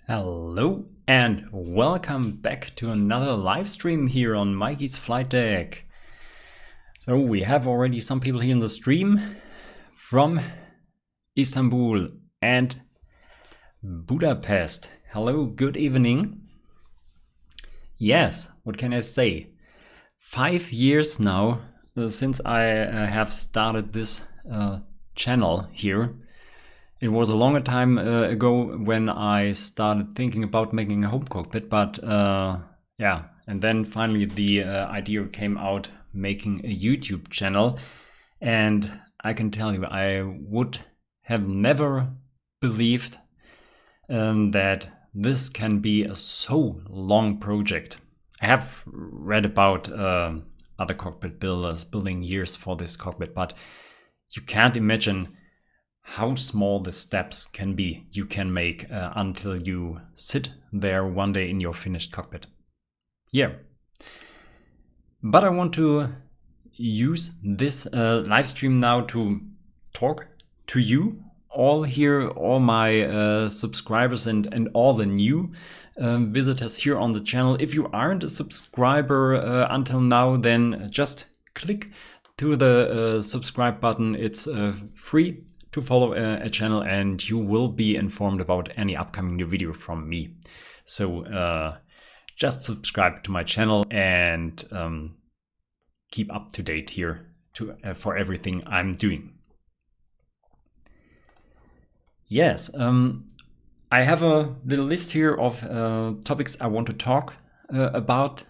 Hello and welcome back to another live stream here on Mikey's Flightdeck. So we have already some people here in the stream from Istanbul and Budapest. Hello, good evening. Yes, what can I say? 5 years now since I have started this channel here. It was a longer time ago when I started thinking about making a home cockpit, but yeah, and then finally the idea came out making a YouTube channel, and I can tell you I would have never believed that this can be a so long project. I have read about other cockpit builders building years for this cockpit, but you can't imagine how small the steps can be you can make until you sit there one day in your finished cockpit. Yeah. But I want to use this live stream now to talk to you all here, all my subscribers and all the new visitors here on the channel. If you aren't a subscriber until now, then just click to the subscribe button. It's free to follow a channel, and you will be informed about any upcoming new video from me. So just subscribe to my channel and keep up to date here for everything I'm doing. Yes, I have a little list here of topics I want to talk about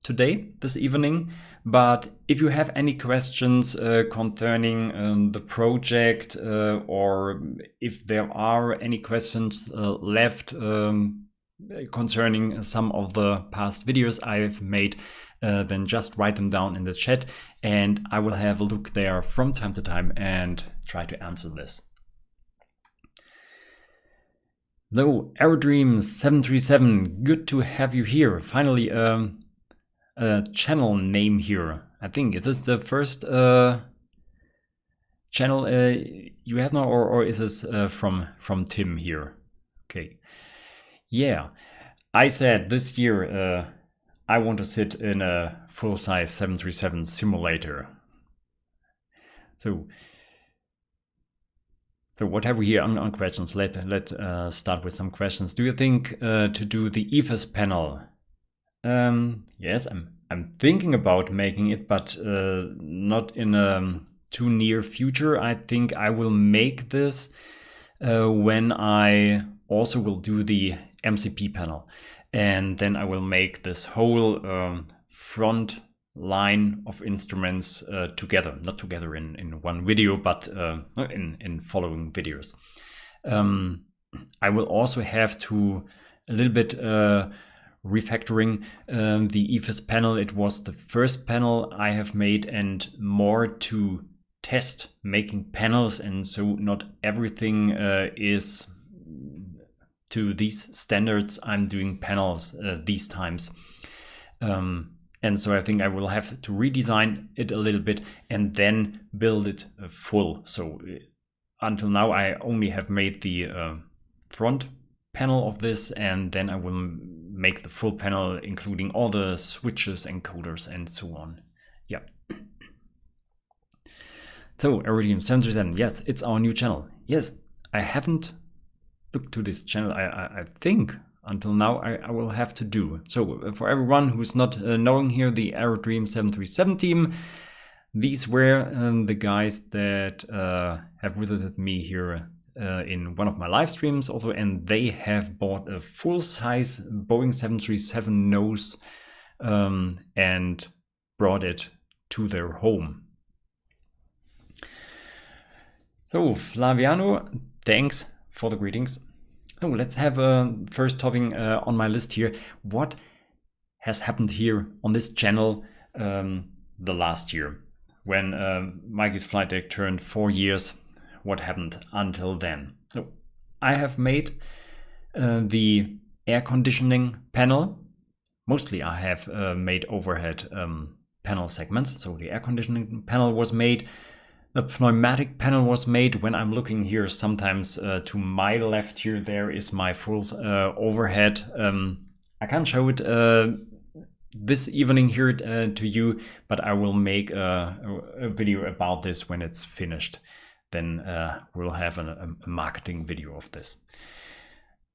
today, this evening. But if you have any questions concerning the project, or if there are any questions left concerning some of the past videos I've made, then just write them down in the chat and I will have a look there from time to time and try to answer this. So, Aerodream 737, good to have you here. Finally, channel name here. I think is this the first channel you have now, or is this from Tim here? Okay, yeah. I said this year I want to sit in a full-size 737 simulator. So what have we here on questions? Let's start with some questions. Do you think to do the EFIS panel? Yes, I'm thinking about making it, but not in a too near future. I think I will make this when I also will do the MCP panel, and then I will make this whole front line of instruments together, not together in one video, but in following videos. I will also have to a little bit refactoring the EFIS panel. It was the first panel I have made, and more to test making panels, and so not everything is to these standards. I'm doing panels these times, and so I think I will have to redesign it a little bit and then build it full. So until now I only have made the front panel of this, and then I will make the full panel including all the switches, encoders and so on. Yeah. So Aerodream 737, yes, it's our new channel. Yes, I haven't looked to this channel. I think until now I will have to do. So for everyone who's not knowing here, the Aerodream 737 team, these were the guys that have visited me here in one of my live streams also, and they have bought a full-size Boeing 737 nose and brought it to their home. So Flaviano, thanks for the greetings. So let's have a first topic on my list here. What has happened here on this channel the last year when Mikey's Flightdeck turned 4 years? What happened until then? So I have made the air conditioning panel. Mostly I have made overhead panel segments. So the air conditioning panel was made. A pneumatic panel was made. When I'm looking here, sometimes to my left here, there is my full overhead. I can't show it this evening here to you, but I will make a video about this when it's finished. Then we'll have a marketing video of this.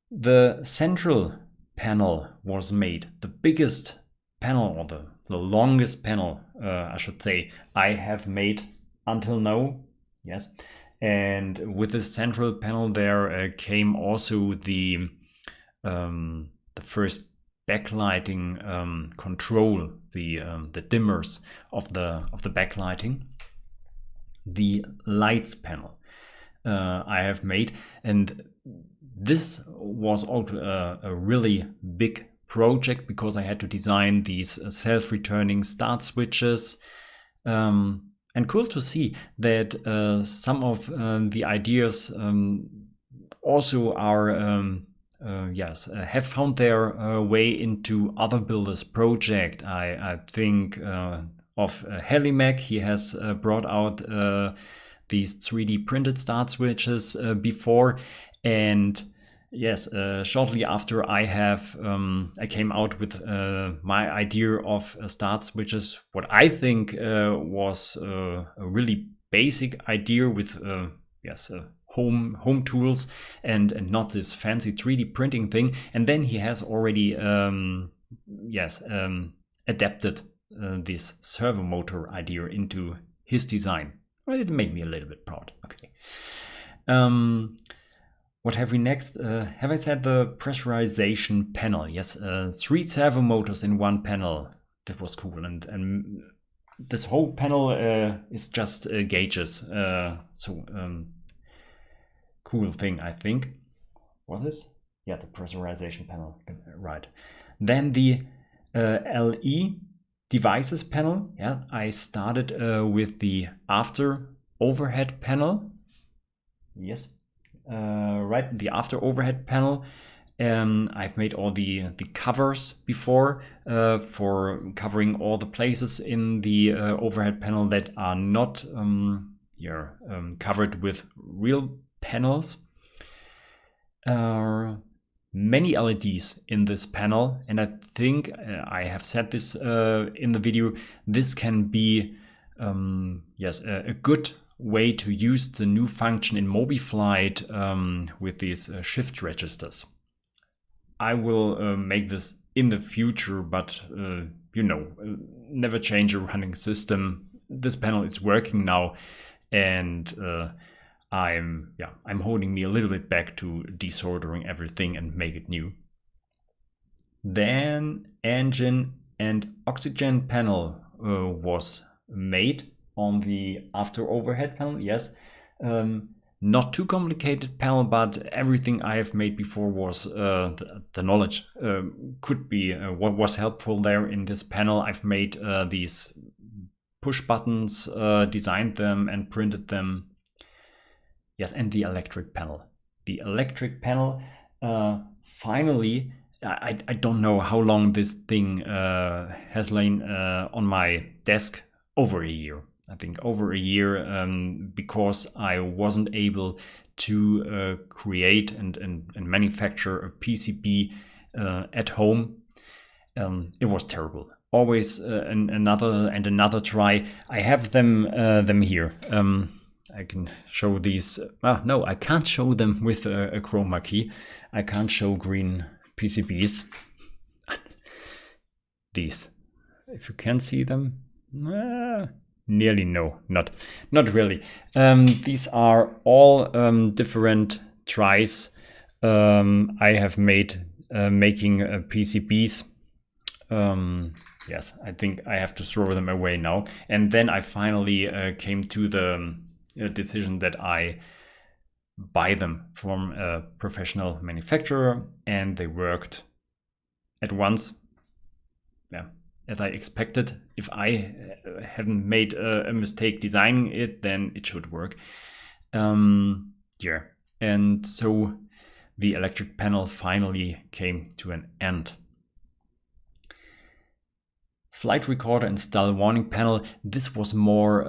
The central panel was made, the biggest panel, or the longest panel, I should say, I have made until now. Yes, and with the central panel there came also the first backlighting control, the dimmers of the backlighting, the lights panel I have made, and this was also a really big project because I had to design these self-returning start switches. And cool to see that some of the ideas also are have found their way into other builders' project. I think of Helimac. He has brought out these 3D printed start switches before, and yes, shortly after I came out with my idea of start switches, what I think was a really basic idea with home tools and not this fancy 3D printing thing. And then he has already adapted this servo motor idea into his design. Well, it made me a little bit proud. Okay. What have we next? Have I said the pressurization panel? Yes, 3 servo motors in one panel. That was cool. And this whole panel is just gauges. Cool thing, I think. Was this? Yeah, the pressurization panel. Right. Then the LE devices panel. Yeah, I started with the after overhead panel. Yes. Right, the after overhead panel. I've made all the covers before for covering all the places in the overhead panel that are not covered with real panels. Many LEDs in this panel, and I think I have said this in the video. This can be a good way to use the new function in MobiFlight with these shift registers. I will make this in the future, but never change a running system. This panel is working now, and I'm holding me a little bit back to desoldering everything and make it new. Then engine and oxygen panel was made on the after overhead panel. Yes, not too complicated panel, but everything I have made before was the knowledge could be what was helpful there in this panel. I've made these push buttons, designed them and printed them. Yes, and the electric panel. The electric panel finally, I don't know how long this thing has lain on my desk. Over a year. I think over a year, because I wasn't able to create and manufacture a PCB at home. It was terrible. Always another try. I have them here. I can show these. No, I can't show them with a chroma key. I can't show green PCBs. These, if you can see them. Nearly no, not really. These are all different tries I have made making PCBs. Yes, I think I have to throw them away now. And then I finally came to the decision that I buy them from a professional manufacturer, and they worked at once. Yeah. As I expected. If I hadn't made a mistake designing it, then it should work. And so the electric panel finally came to an end. Flight recorder and stall warning panel. This was more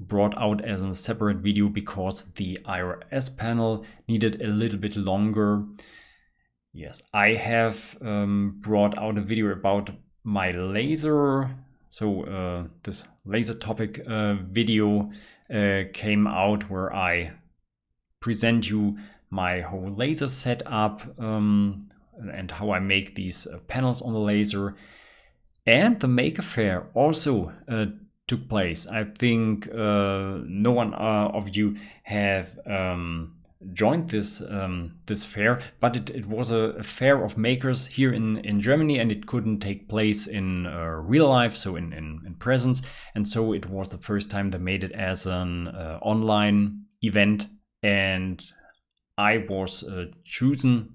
brought out as a separate video because the IRS panel needed a little bit longer. Yes, I have brought out a video about my laser. So this laser topic video came out where I present you my whole laser setup and how I make these panels on the laser. And the Maker Faire also took place. I think no one of you have joined this fair, but it was a fair of makers here in Germany, and it couldn't take place in real life, so in presence. And so it was the first time they made it as an online event, and I was chosen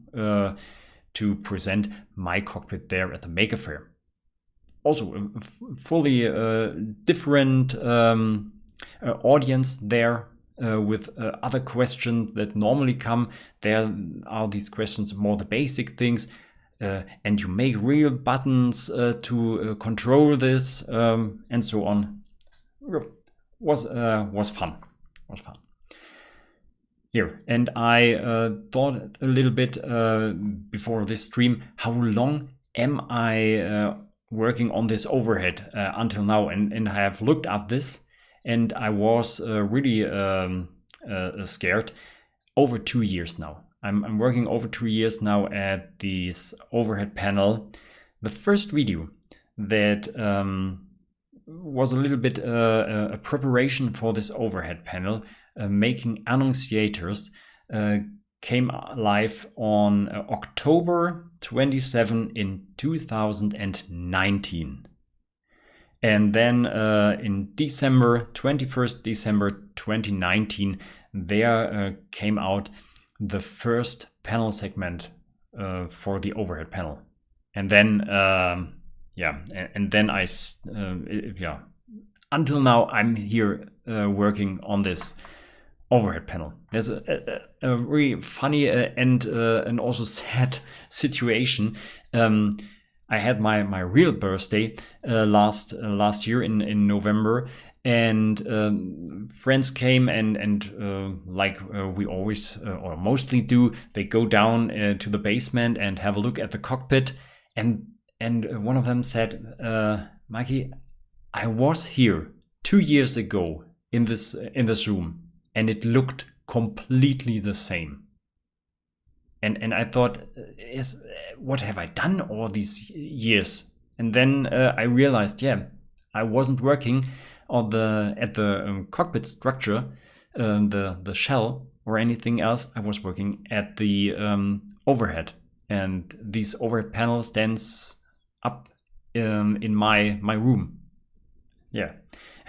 to present my cockpit there at the Maker Faire. Also a fully different audience there with other questions that normally come. There are these questions, more the basic things, and you make real buttons to control this and so on. Was fun. Was fun. Here, and I thought a little bit before this stream, how long am I working on this overhead until now, and I have looked up this, and I was really scared. Over 2 years now. I'm working over 2 years now at this overhead panel. The first video that was a little bit a preparation for this overhead panel, making annunciators, came live on October 27 in 2019. And then in December, 21st December 2019, there came out the first panel segment for the overhead panel. And then, and then until now, I'm here working on this overhead panel. There's a really funny and also sad situation. I had my real birthday last year in November, and friends came and like we always or mostly do, they go down to the basement and have a look at the cockpit, and one of them said, Mikey, I was here 2 years ago in this room, and it looked completely the same. And I thought, what have I done all these years? And then I realized, I wasn't working at the cockpit structure, the shell or anything else. I was working at the overhead, and this overhead panel stands up in my room. Yeah.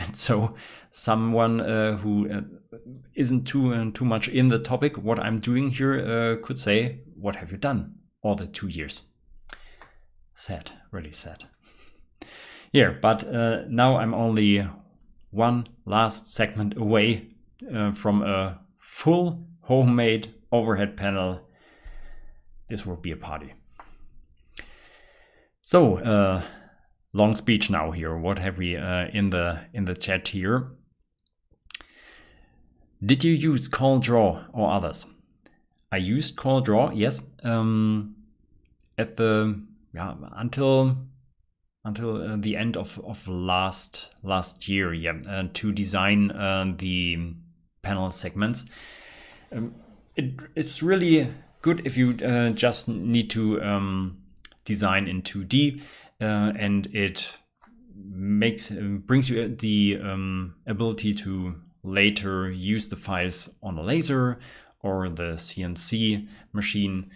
And so someone who isn't too much in the topic, what I'm doing here, could say, what have you done all the 2 years? Sad, really sad. Yeah, but now I'm only one last segment away from a full homemade overhead panel. This will be a party. So, long speech now here. What have we in the chat here? Did you use Corel Draw or others? I used Corel Draw, yes. At the until the end of last year, to design the panel segments. It's really good if you just need to design in 2D. And it brings you the ability to later use the files on a laser or the CNC machine.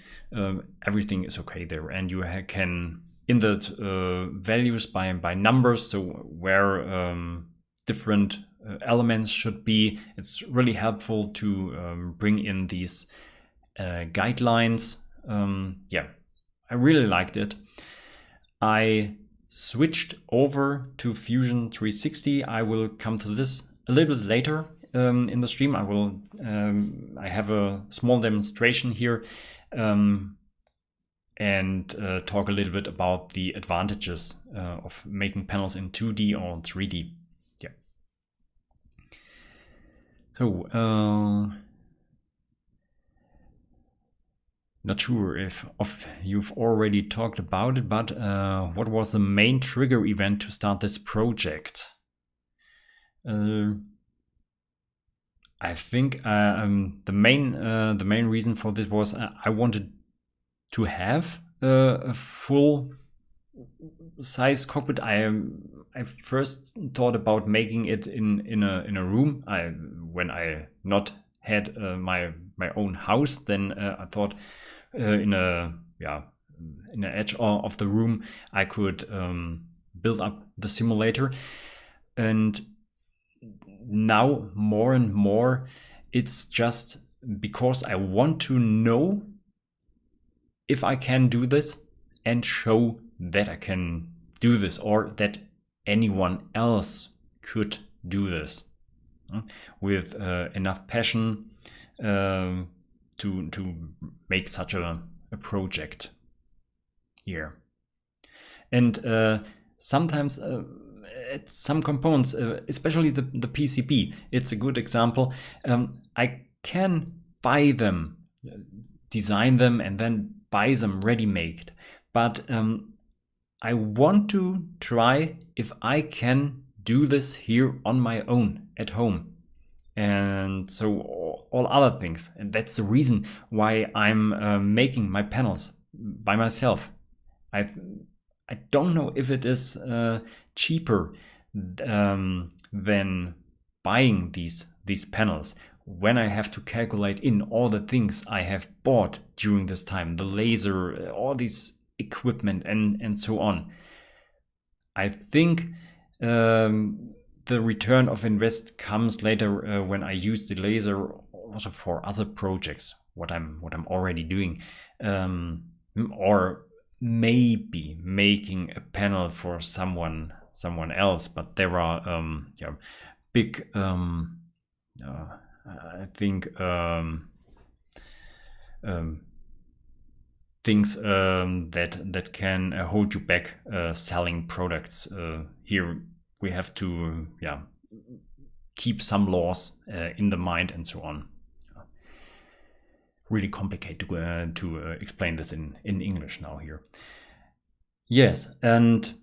Everything is okay there, and you can insert values by numbers, so where different elements should be. It's really helpful to bring in these guidelines. I really liked it. I switched over to Fusion 360. I will come to this a little bit later in the stream. I have a small demonstration here and talk a little bit about the advantages of making panels in 2D or 3D. Yeah. So, not sure if you've already talked about it, but what was the main trigger event to start this project? I think the main reason for this was I wanted to have a full size cockpit. I first thought about making it in a room. When I not had my own house, then I thought in an edge of the room I could build up the simulator. And now more and more it's just because I want to know if I can do this and show that I can do this, or that anyone else could do this with enough passion to make such a project here. And sometimes some components, especially the PCB, it's a good example. I can buy them, design them, and then buy them ready-made. But I want to try if I can do this here on my own at home. And so all other things. And that's the reason why I'm making my panels by myself. I don't know if it is cheaper than buying these panels when I have to calculate in all the things I have bought during this time, the laser, all these equipment and so on. I think the return of invest comes later when I use the laser also for other projects, what I'm already doing, or maybe making a panel for someone else. But there are big I think things that can hold you back selling products. Here we have to keep some laws in the mind and so on. Really complicated to explain this in English now here. Yes, and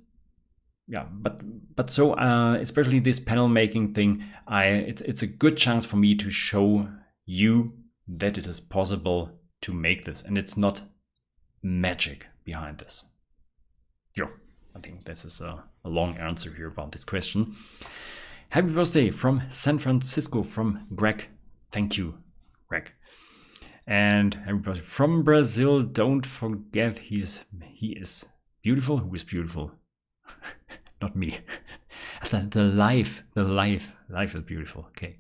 but so especially this panel making thing, it's a good chance for me to show you that it is possible to make this, and it's not magic behind this. I think this is a long answer here about this question. Happy birthday from San Francisco from Greg. Thank you, Greg. And happy birthday from Brazil. Don't forget he is beautiful. Who is beautiful? Not me. the life is beautiful. Okay.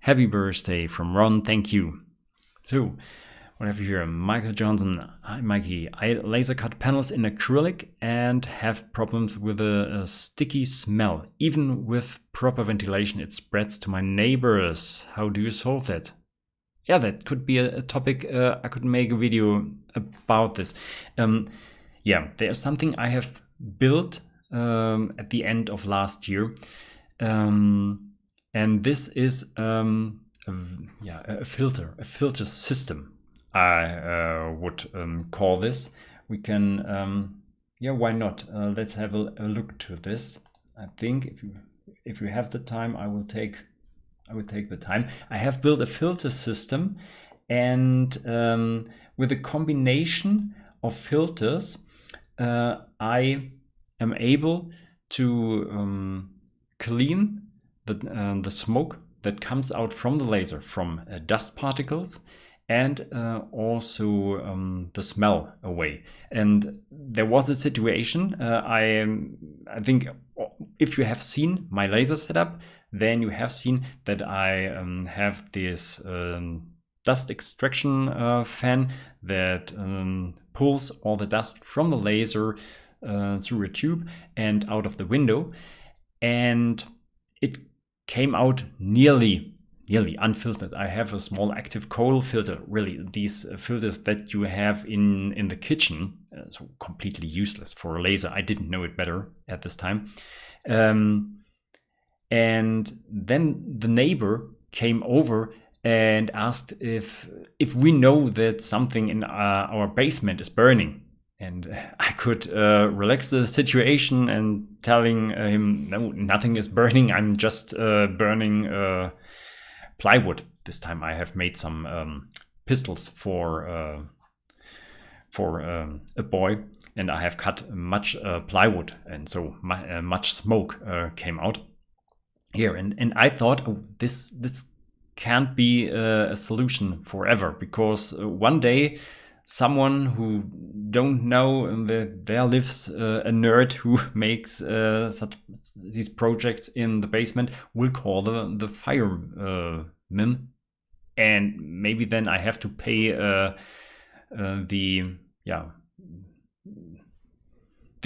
Happy birthday from Ron. Thank you. So what have we here? Michael Johnson. Hi, Mikey. I laser cut panels in acrylic and have problems with a sticky smell. Even with proper ventilation, it spreads to my neighbors. How do you solve that? Yeah, that could be a topic. I could make a video about this. There's something I have built at the end of last year. And this is a filter system. I would call this. We can, why not? Let's have a look to this. I think if you have the time, I will take the time. I have built a filter system, and with a combination of filters, I am able to clean the smoke that comes out from the laser, from dust particles, and also the smell away. And there was a situation, I think if you have seen my laser setup, then you have seen that I have this dust extraction fan that pulls all the dust from the laser through a tube and out of the window, and it came out nearly unfiltered. I have a small active coal filter, really these filters that you have in the kitchen, so completely useless for a laser. I didn't know it better at this time. And then the neighbor came over and asked if we know that something in our basement is burning. And I could relax the situation and telling him, no, nothing is burning. I'm just burning plywood. This time I have made some pistols for a boy, and I have cut much plywood, and so much smoke came out here. And I thought, oh, this can't be a solution forever, because one day someone who don't know there lives a nerd who makes these projects in the basement will call the fireman, and maybe then I have to pay the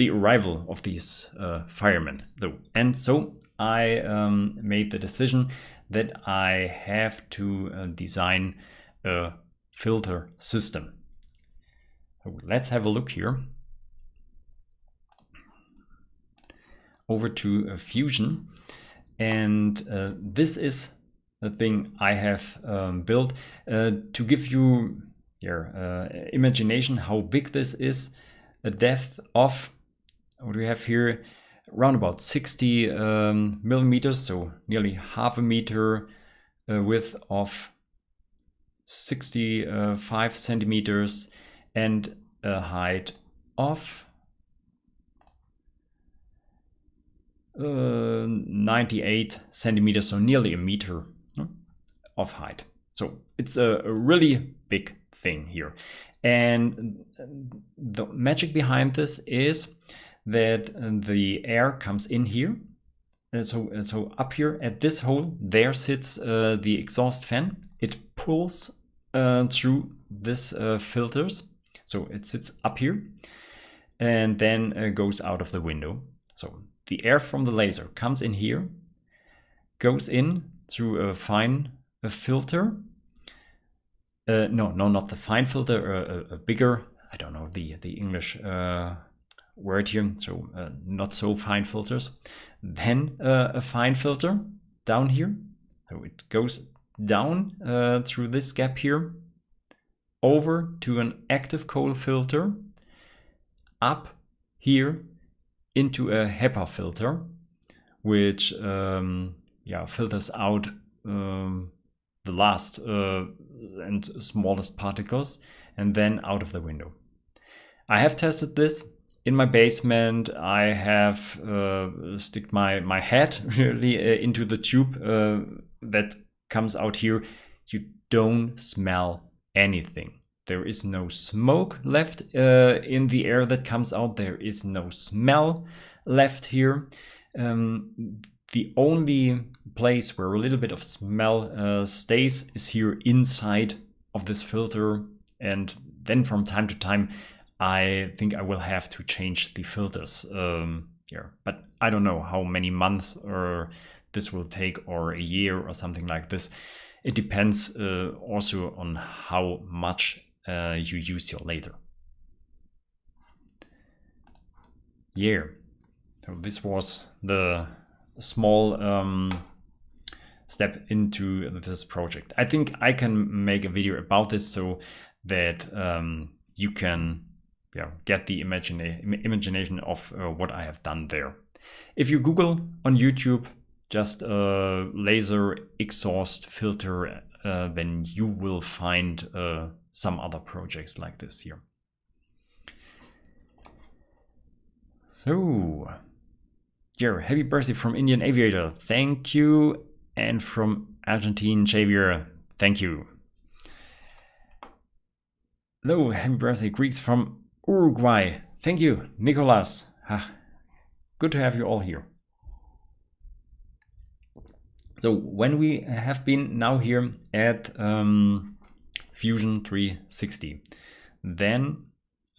arrival of these firemen though. And so I made the decision that I have to design a filter system. So let's have a look here. Over to Fusion, and this is the thing I have built to give you imagination how big this is. A depth of, what do we have here, around about 60 millimeters, so nearly half a meter, width of 65 centimeters, and a height of 98 centimeters, so nearly a meter of height. So it's a really big thing here. And the magic behind this is that the air comes in here. So up here at this hole, there sits the exhaust fan. It pulls through this filters. So it sits up here and then goes out of the window. So the air from the laser comes in here, goes in through a fine filter. No, not the fine filter, a bigger, I don't know the English word here, so not so fine filters. Then a fine filter down here. So it goes down through this gap here, over to an active coal filter, up here into a HEPA filter, which filters out the last and smallest particles, and then out of the window. I have tested this in my basement. I have stick my head really into the tube that comes out here. You don't smell anything. There is no smoke left in the air that comes out. There is no smell left here. The only place where a little bit of smell stays is here inside of this filter, and then from time to time I think I will have to change the filters here, but I don't know how many months or this will take, or a year or something like this. It depends also on how much you use your laser. Yeah, so this was the small step into this project. I think I can make a video about this so that you can get the imagination of what I have done there. If you Google on YouTube just laser exhaust filter, then you will find some other projects like this here. So, happy birthday from Indian Aviator, thank you, and from Argentine Xavier, thank you. Hello, happy birthday Greeks from Uruguay, thank you, Nicolas. Good to have you all here. So when we have been now here at Fusion 360, then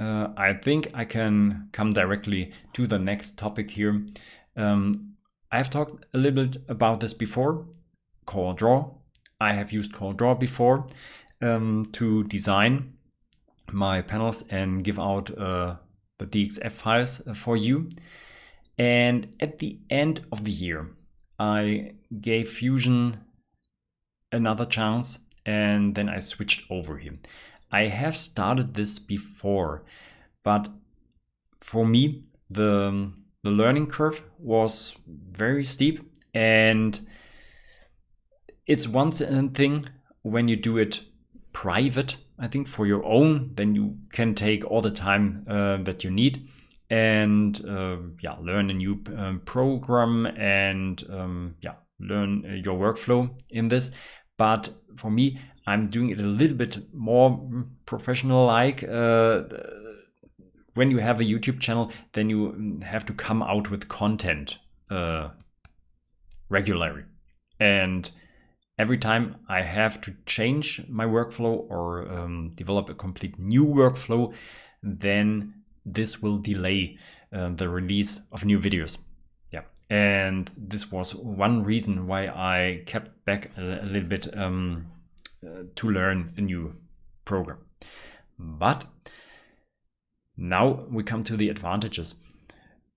I think I can come directly to the next topic here. I have talked a little bit about this before, Corel Draw. I have used Corel Draw before to design my panels and give out the DXF files for you. And at the end of the year, I gave Fusion another chance, and then I switched over here. I have started this before, but for me, the learning curve was very steep, and it's one thing when you do it private, I think, for your own, then you can take all the time that you need and learn a new program and learn your workflow in this. But for me, I'm doing it a little bit more professional like. When you have a YouTube channel, then you have to come out with content regularly. And every time I have to change my workflow or develop a complete new workflow, then this will delay the release of new videos. Yeah, and this was one reason why I kept back a little bit to learn a new program. But now we come to the advantages.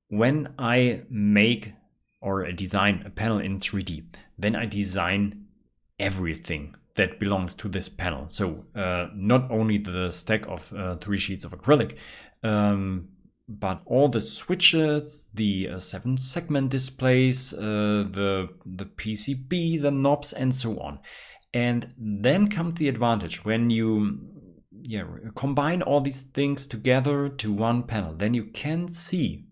When I make or design a panel in 3D, then I design everything that belongs to this panel. So not only the stack of 3 sheets of acrylic, but all the switches, the 7-segment displays, the PCB, the knobs, and so on. And then comes the advantage when you combine all these things together to one panel. Then you can see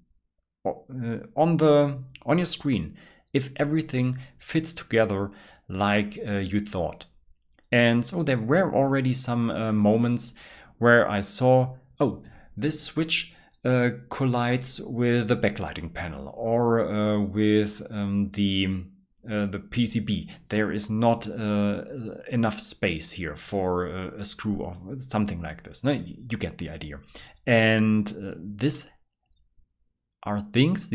on your screen if everything fits together like you thought. And so there were already some moments where I saw, oh, this switch collides with the backlighting panel or with the PCB. There is not enough space here for a screw or something like this. No, you get the idea. And these are things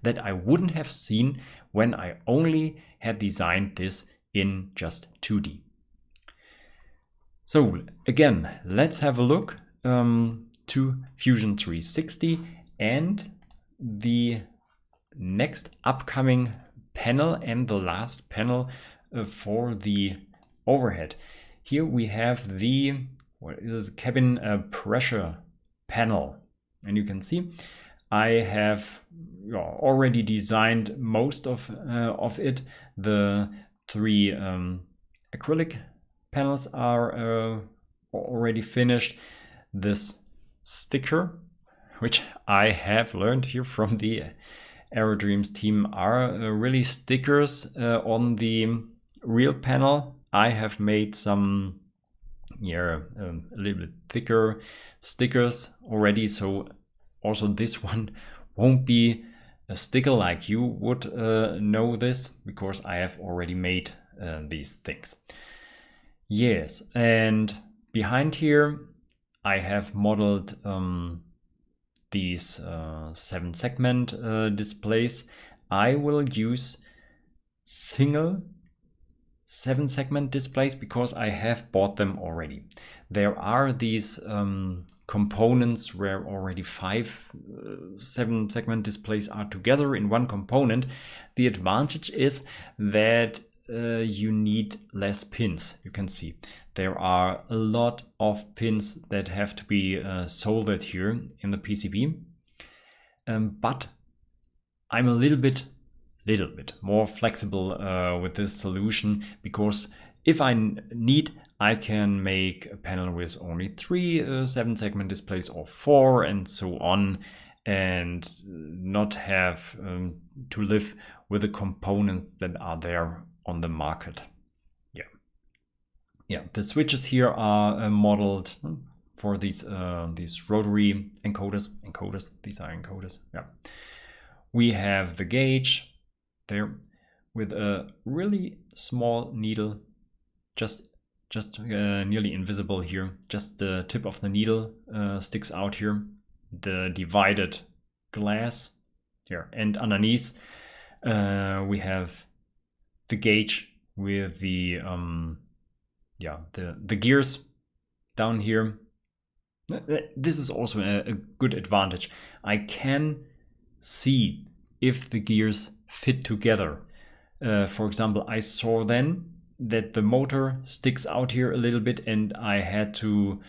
that I wouldn't have seen when I only had designed this in just 2D. So again, let's have a look to Fusion 360 and the next upcoming panel and the last panel for the overhead. Here we have the cabin pressure panel, and you can see I have already designed most of it. The 3 acrylic panels are already finished. This sticker, which I have learned here from the Aerodreams team, are really stickers on the real panel. I have made some a little bit thicker stickers already, so also this one won't be a sticker like you would know this, because I have already made these things. Yes, and behind here I have modeled these 7-segment displays. I will use single 7-segment displays because I have bought them already. There are these components where already 5 7-segment displays are together in one component. The advantage is that you need less pins. You can see there are a lot of pins that have to be soldered here in the PCB, but I'm a little bit more flexible with this solution, because if I need, I can make a panel with only 3 7-segment displays or 4 and so on, and not have to live with the components that are there on the market. Yeah, the switches here are modeled for these rotary encoders. These are encoders. Yeah, we have the gauge there with a really small needle, just nearly invisible here. Just the tip of the needle sticks out here. The divided glass here, and underneath we have the gauge with the gears down here. This is also a good advantage. I can see if the gears fit together. For example, I saw then that the motor sticks out here a little bit, and I had to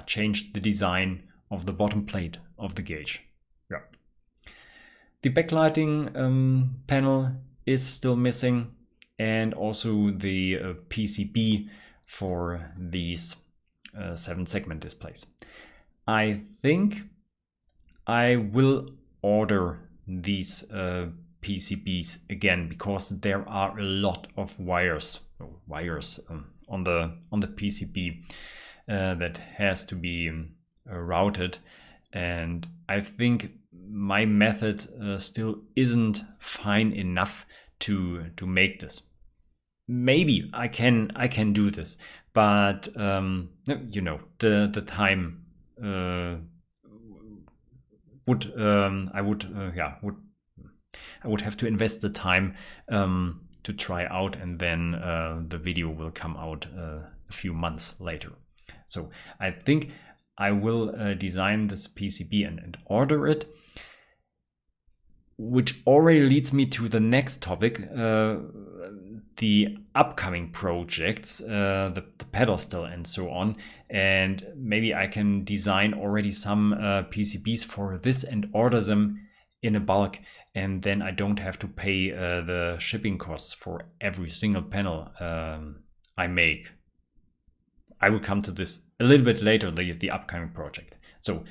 change the design of the bottom plate of the gauge. Yeah. The backlighting panel is still missing, and also the PCB for these 7-segment displays. I think I will order these PCBs again, because there are a lot of wires on the PCB that has to be routed, and I think my method still isn't fine enough to make this. Maybe I can do this, but you know, the time I would have to invest the time to try out, and then the video will come out a few months later. So I think I will design this PCB and order it, which already leads me to the next topic, the upcoming projects, the pedal still and so on. And maybe I can design already some PCBs for this and order them in a bulk, and then I don't have to pay the shipping costs for every single panel I make. I will come to this a little bit later, the upcoming project. So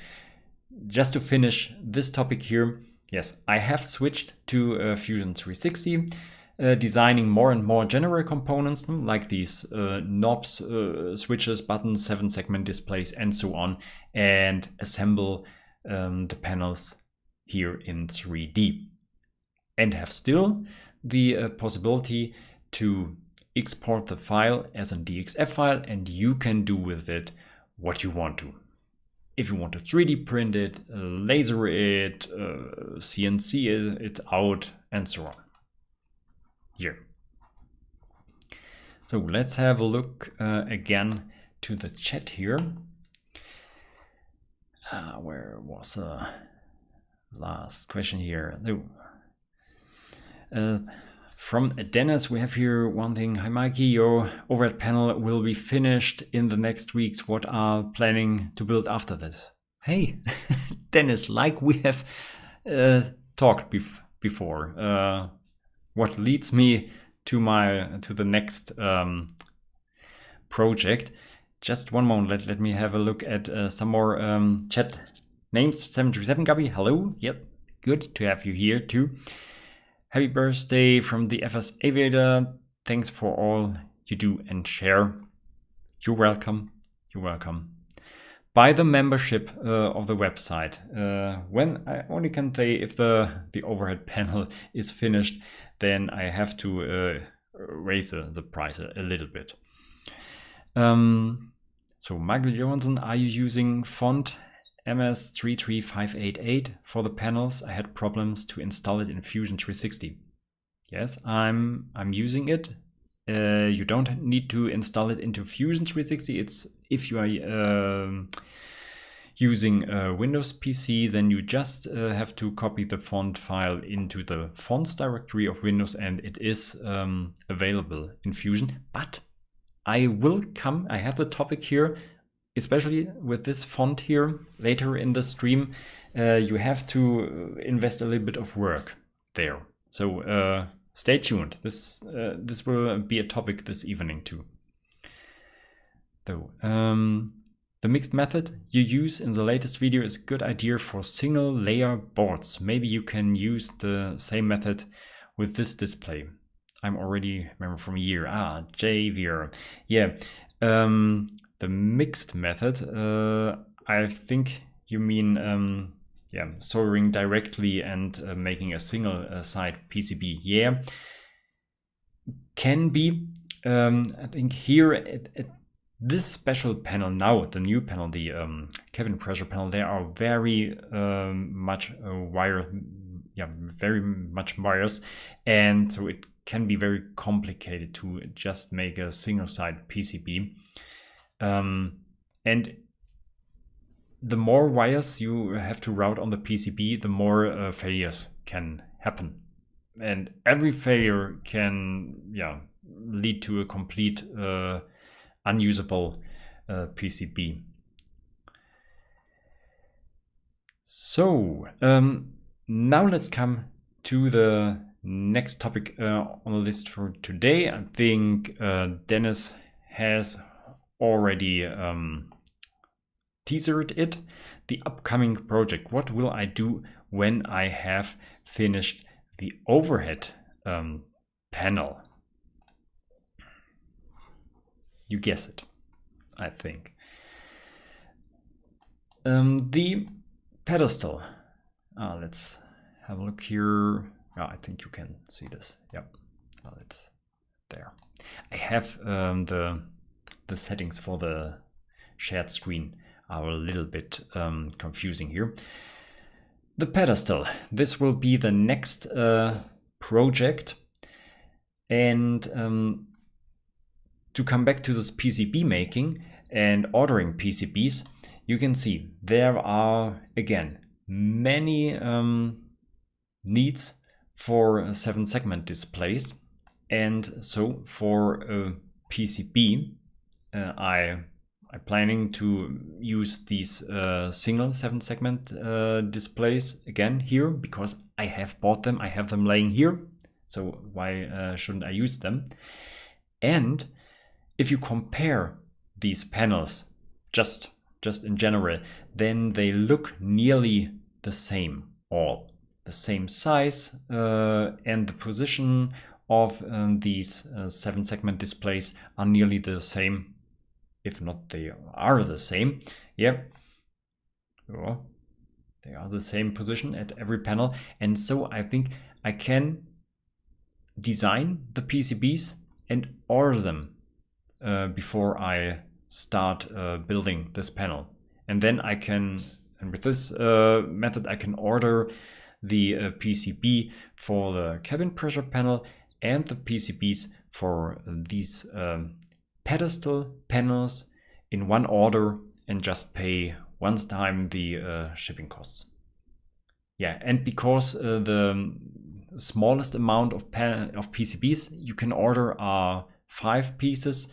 just to finish this topic here, yes, I have switched to Fusion 360, designing more and more general components like these knobs, switches, buttons, 7-segment displays, and so on, and assemble the panels here in 3D, and have still the possibility to export the file as a DXF file, and you can do with it what you want to. If you want to 3D print it, laser it, CNC it out, and so on. Here. So let's have a look again to the chat here. Where was the last question here? From Dennis, we have here one thing. Hi Mikey, your overhead panel will be finished in the next weeks. What are planning to build after this? Hey, Dennis, like we have talked before, what leads me to the next project. Just one moment, let me have a look at some more chat names. 737 Gabi, hello. Yep, good to have you here too. Happy birthday from the EFIS Aviator. Thanks for all you do and share. You're welcome. You're welcome. Buy the membership of the website. When I only can say if the overhead panel is finished, then I have to raise the price a little bit. So Michael Johansson, are you using font MS33588 for the panels? I had problems to install it in Fusion 360. Yes, I'm using it. You don't need to install it into Fusion 360. It's if you are using a Windows PC, then you just have to copy the font file into the fonts directory of Windows, and it is available in Fusion. But I will come, I have the topic here, especially with this font here later in the stream. You have to invest a little bit of work there. So stay tuned. This will be a topic this evening too. Though the mixed method you use in the latest video is a good idea for single layer boards. Maybe you can use the same method with this display. I'm already remember from a year. JVR. Yeah. The mixed method, I think you mean soldering directly and making a single side PCB. Yeah, can be. I think here at this special panel now, the new panel, the cabin pressure panel, there are very much very much wires, and so it can be very complicated to just make a single side PCB. And the more wires you have to route on the PCB, the more failures can happen. And every failure can lead to a complete unusable PCB. So now let's come to the next topic on the list for today. I think Dennis has already teasered it. The upcoming project. What will I do when I have finished the overhead panel? You guess it, I think. The pedestal. Let's have a look here. I think you can see this. Yep, it's there. I have the settings for the shared screen are a little bit confusing here. The pedestal. This will be the next project, and to come back to this PCB making and ordering PCBs, you can see there are again many needs for 7-segment displays, and so for a PCB I'm planning to use these single 7-segment displays again here, because I have bought them, I have them laying here, so why shouldn't I use them? And if you compare these panels just in general, then they look nearly the same, all the same size, and the position of these 7-segment displays are nearly the same, if not they are the same. Yeah, oh, they are the same position at every panel, and so I think I can design the PCBs and order them before I start building this panel, and then I can, and with this method I can order the PCB for the cabin pressure panel and the PCBs for these pedestal panels in one order, and just pay one time the shipping costs. Yeah, and because the smallest amount of PCBs you can order are 5 pieces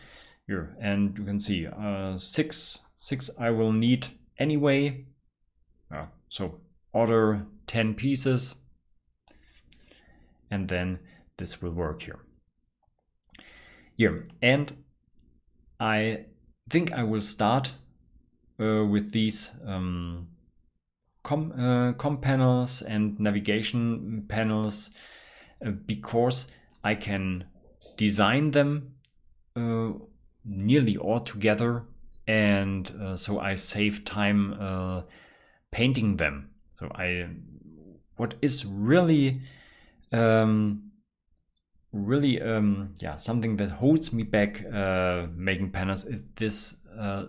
here, and you can see 6 I will need anyway. So order 10 pieces, and then this will work here. Here, and I think I will start with these com panels and navigation panels, because I can design them nearly all together, and so I save time painting them. So what is really something that holds me back making panels is this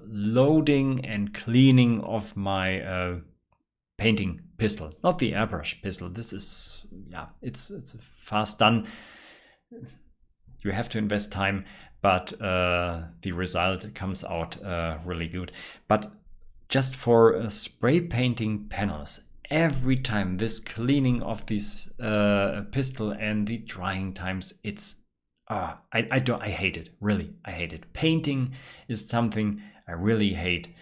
loading and cleaning of my painting pistol, not the airbrush pistol. This is, it's fast done. You have to invest time, but the result comes out really good. But just for spray painting panels, every time this cleaning of this pistol and the drying times, it's I hate it, really. I hate it. Painting is something I really hate.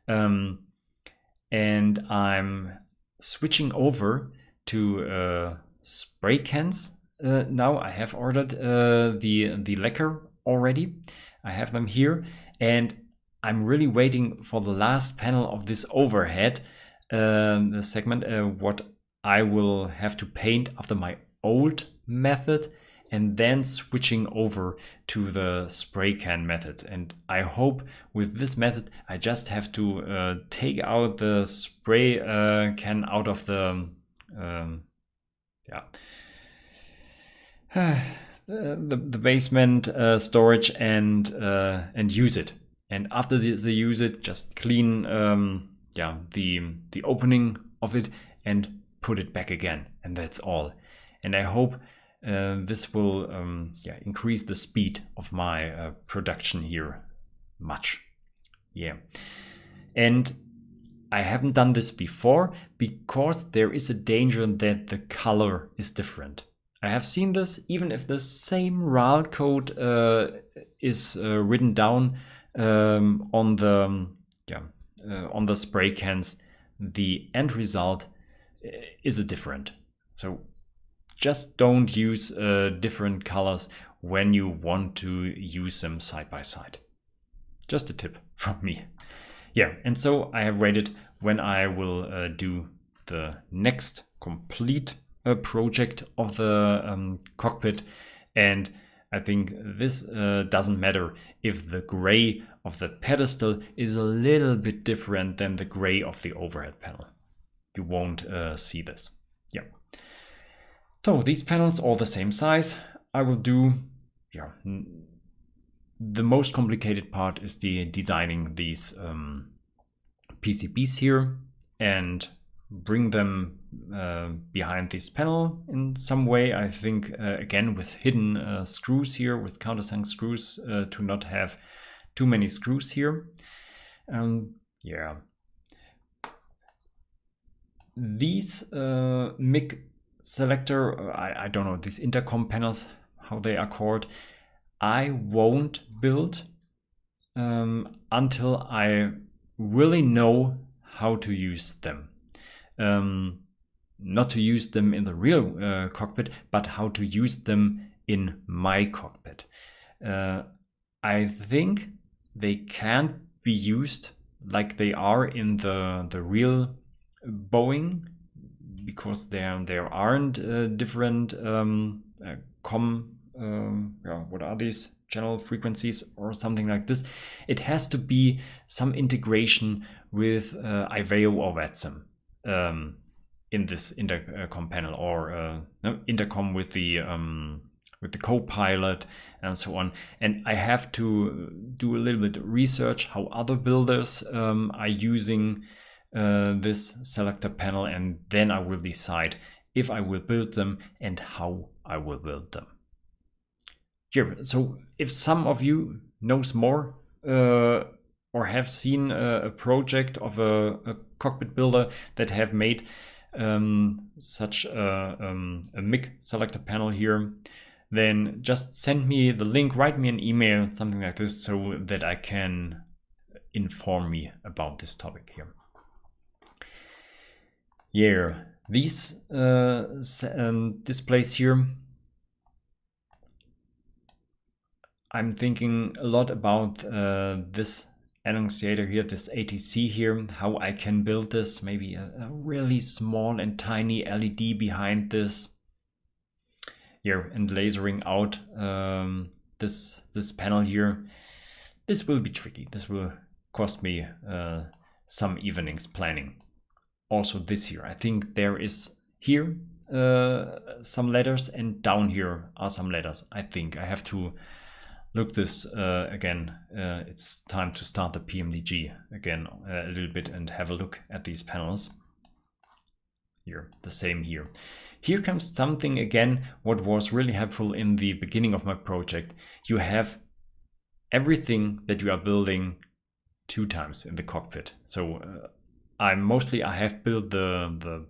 And I'm switching over to spray cans now. I have ordered the lacquer already. I have them here, and I'm really waiting for the last panel of this overhead the segment, what I will have to paint after my old method, and then switching over to the spray can method. And I hope with this method I just have to take out the spray can out of the the basement storage and use it. And after the use it, just clean the opening of it and put it back again, and that's all. And I hope this will increase the speed of my production here much. Yeah, and I haven't done this before because there is a danger that the color is different. I have seen this, even if the same RAL code is written down on the spray cans, the end result is different. So just don't use different colors when you want to use them side by side. Just a tip from me. Yeah, and so I have waited when I will do the next complete project of the cockpit, and I think this doesn't matter if the gray of the pedestal is a little bit different than the gray of the overhead panel. You won't see this. Yeah. So these panels all the same size. I will do, the most complicated part is the designing these PCBs here and bring them behind this panel in some way. I think again with hidden screws here, with countersunk screws, to not have too many screws here. Yeah. These MIG selector, I don't know, these intercom panels, how they are called, I won't build until I really know how to use them. Not to use them in the real cockpit, but how to use them in my cockpit. I think they can't be used like they are in the real Boeing, because there aren't different what are these, channel frequencies or something like this. It has to be some integration with IVEO or VATSIM in this intercom panel, or intercom with the co-pilot and so on. And I have to do a little bit of research how other builders are using this selector panel, and then I will decide if I will build them and how I will build them. Here, so if some of you knows more or have seen a project of a cockpit builder that have made such a MIG selector panel here, then just send me the link, write me an email, something like this, so that I can inform me about this topic here. Yeah, these displays here, I'm thinking a lot about this annunciator here, this ATC here, how I can build this, maybe a really small and tiny LED behind this here, and lasering out this panel here. This will be tricky. This will cost me some evenings planning. Also this here, I think there is here some letters, and down here are some letters. I think I have to look this again. It's time to start the PMDG again a little bit and have a look at these panels. Here, the same here. Here comes something again, what was really helpful in the beginning of my project. You have everything that you are building 2 times in the cockpit. So I have built the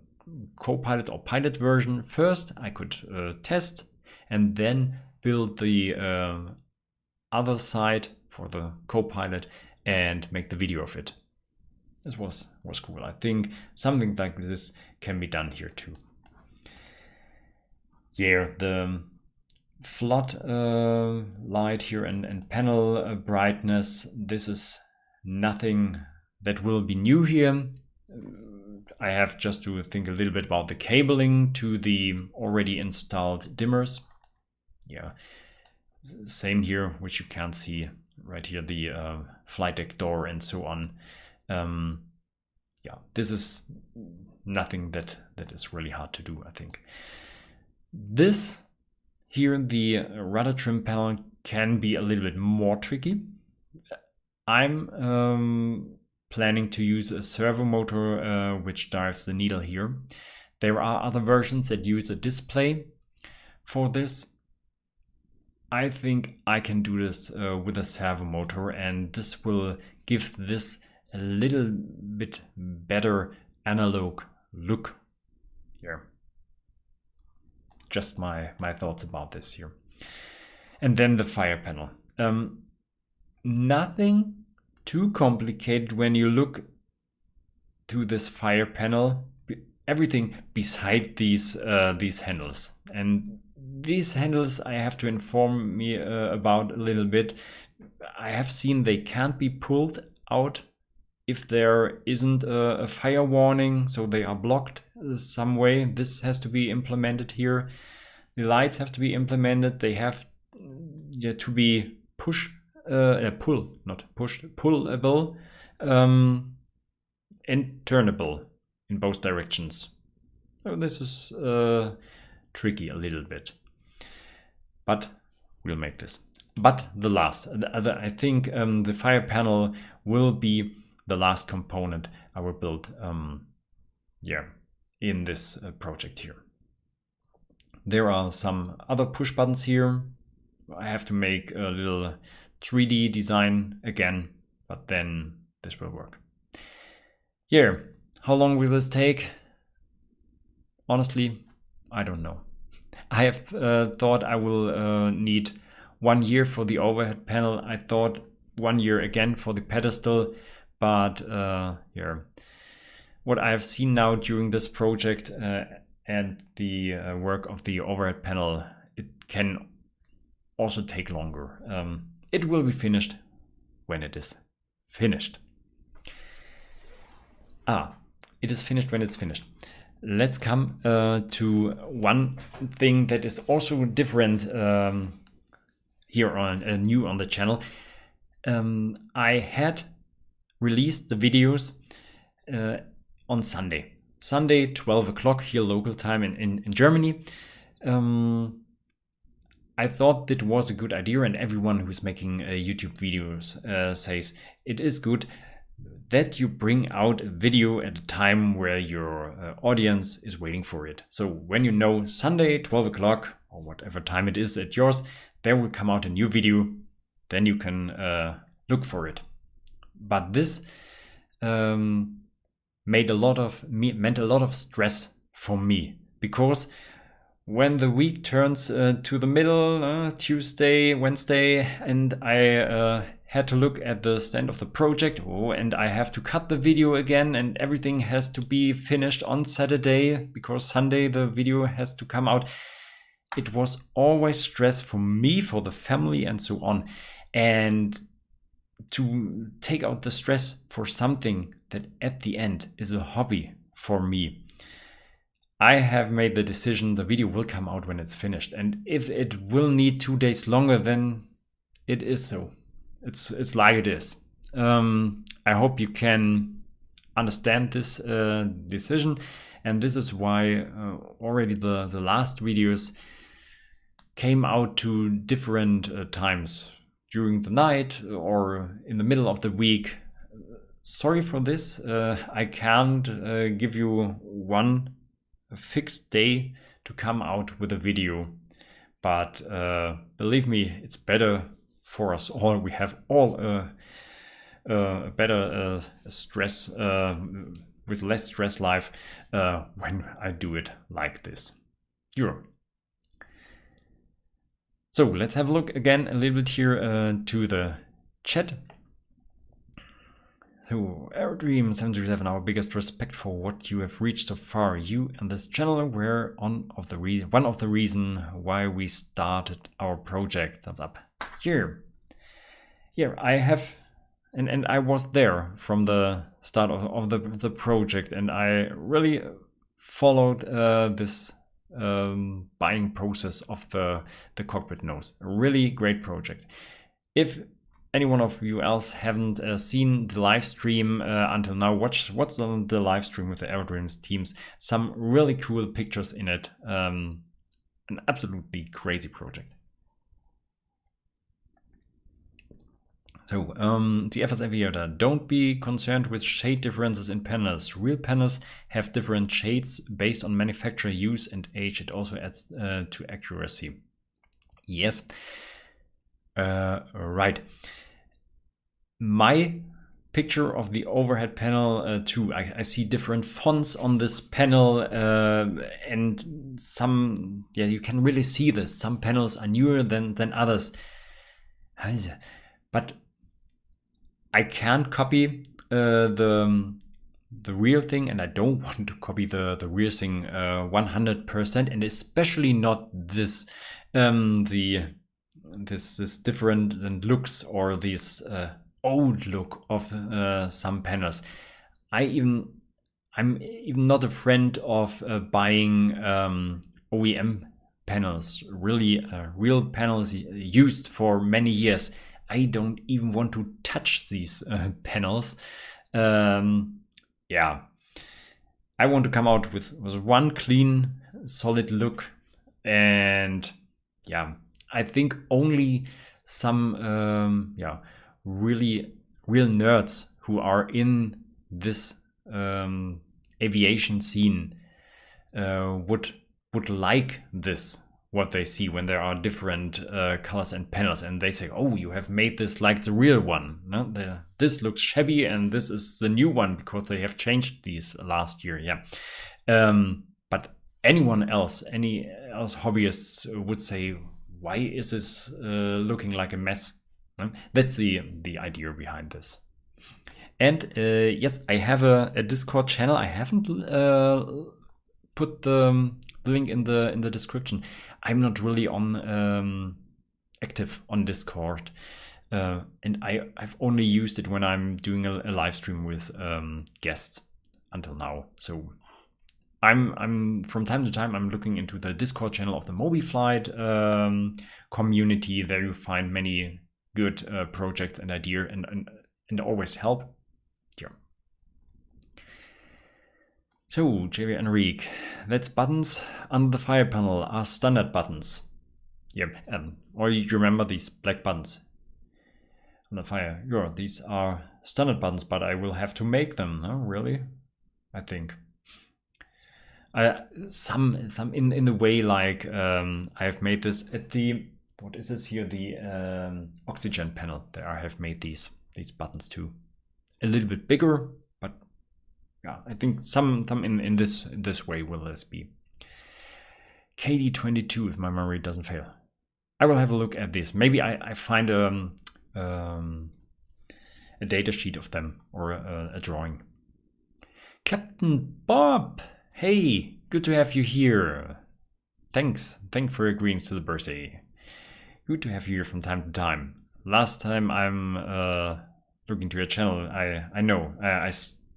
co-pilot or pilot version first. I could test and then build the other side for the co-pilot and make the video of it. This was cool. I think something like this can be done here too. Yeah, the flood light here and panel brightness, this is nothing that will be new here. I have just to think a little bit about the cabling to the already installed dimmers. Yeah, same here, which you can't see right here, the Flightdeck door and so on. Yeah, this is nothing that is really hard to do, I think. This here, the rudder trim panel, can be a little bit more tricky. I'm planning to use a servo motor which drives the needle here. There are other versions that use a display for this. I think I can do this with a servo motor, and this will give this a little bit better analog look here. just my thoughts about this here. And then the fire panel. Nothing too complicated when you look to this fire panel. Everything beside these handles. And these handles I have to inform me about a little bit. I have seen they can't be pulled out if there isn't a fire warning, so they are blocked some way. This has to be implemented here. The lights have to be implemented. They have to be pullable and turnable in both directions. So this is tricky a little bit, but we'll make this. But I think the fire panel will be the last component I will build in this project here. There are some other push buttons here. I have to make a little 3D design again, but then this will work. Here, how long will this take? Honestly, I don't know. I have thought I will need 1 year for the overhead panel. I thought 1 year again for the pedestal, but what I have seen now during this project and the work of the overhead panel, it can also take longer. It will be finished when it is finished. It is finished when it's finished. Let's come to one thing that is also different here on new on the channel. I had released the videos on Sunday 12 o'clock here local time in Germany. I thought that was a good idea, and everyone who's making YouTube videos says it is good that you bring out a video at a time where your audience is waiting for it. So when you know Sunday 12 o'clock or whatever time it is at yours, there will come out a new video, then you can look for it. But this meant a lot of stress for me, because when the week turns to the middle, Tuesday, Wednesday, and I had to look at the stand of the project, and I have to cut the video again, and everything has to be finished on Saturday because Sunday the video has to come out. It was always stress for me, for the family, and so on. And to take out the stress for something that at the end is a hobby for me, I have made the decision the video will come out when it's finished. And if it will need 2 days longer, then it is so. It's like it is. I hope you can understand this decision. And this is why already the last videos came out to different times, during the night or in the middle of the week. Sorry for this. I can't give you one fixed day to come out with a video, but believe me, it's better for us all. We have all a better stress, with less stress life when I do it like this. So let's have a look again a little bit here to the chat. So, Airdream737, our biggest respect for what you have reached so far. You and this channel were one of the reason why we started our project. Thumbs up. Here I have, and I was there from the start of the project, and I really followed this buying process of the cockpit nose. A really great project. If any one of you else haven't seen the live stream until now, watch the live stream with the Airdreams teams. Some really cool pictures in it. An absolutely crazy project. So the EFIS aviator, don't be concerned with shade differences in panels. Real panels have different shades based on manufacturer use and age. It also adds to accuracy. Yes, right. My picture of the overhead panel too. I see different fonts on this panel, and some, yeah, you can really see this. Some panels are newer than others. But I can't copy the real thing, and I don't want to copy the real thing 100%, and especially not this this different looks or this old look of some panels. I'm even not a friend of buying OEM panels, really real panels used for many years. I don't even want to touch these panels. Yeah, I want to come out with one clean, solid look, and yeah, I think only some really real nerds who are in this aviation scene would like this, what they see when there are different colors and panels, and they say, oh, you have made this like the real one. No? This looks shabby and this is the new one because they have changed these last year. Yeah, but anyone else, any else hobbyists would say, why is this looking like a mess? That's the idea behind this. And yes, I have a Discord channel. I haven't put the link in the description. I'm not really on active on Discord, and I've only used it when I'm doing a live stream with guests until now. So I'm from time to time I'm looking into the Discord channel of the MobiFlight community. There you find many good projects and ideas and always help. Yeah. So, JV Enrique, that's buttons under the fire panel are standard buttons. Yeah, or you remember these black buttons on the fire? Yeah, these are standard buttons, but I will have to make them. No, really? I think. Some in the way like I've made this at the, what is this here? The oxygen panel. There I have made these buttons too. A little bit bigger, but yeah, I think some in this way will this be. KD22, if my memory doesn't fail. I will have a look at this. Maybe I find a data sheet of them or a drawing. Captain Bob, hey, good to have you here. Thanks for agreeing to the birthday. Good to have you here from time to time. Last time I'm looking to your channel, I know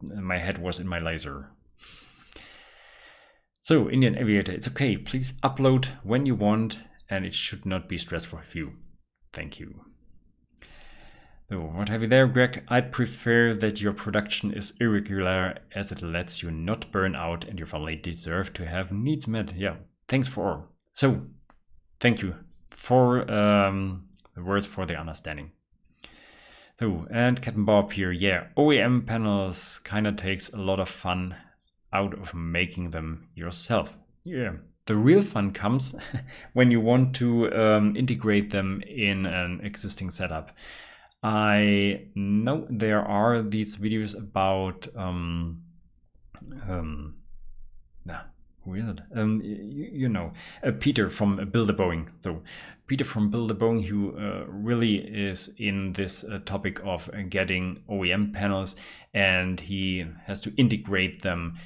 my head was in my laser. So, Indian Aviator, it's okay. Please upload when you want, and it should not be stressful for you. Thank you. So, what have you there, Greg? I'd prefer that your production is irregular, as it lets you not burn out, and your family deserve to have needs met. Yeah, thanks for all. So, thank you for the words, for the understanding. So, and Captain Bob here, yeah, OEM panels kind of takes a lot of fun out of making them yourself. Yeah, the real fun comes when you want to integrate them in an existing setup. I know there are these videos about who is it? You know, Peter from Build a Boeing. So Peter from Build a Boeing, who really is in this topic of getting OEM panels, and he has to integrate them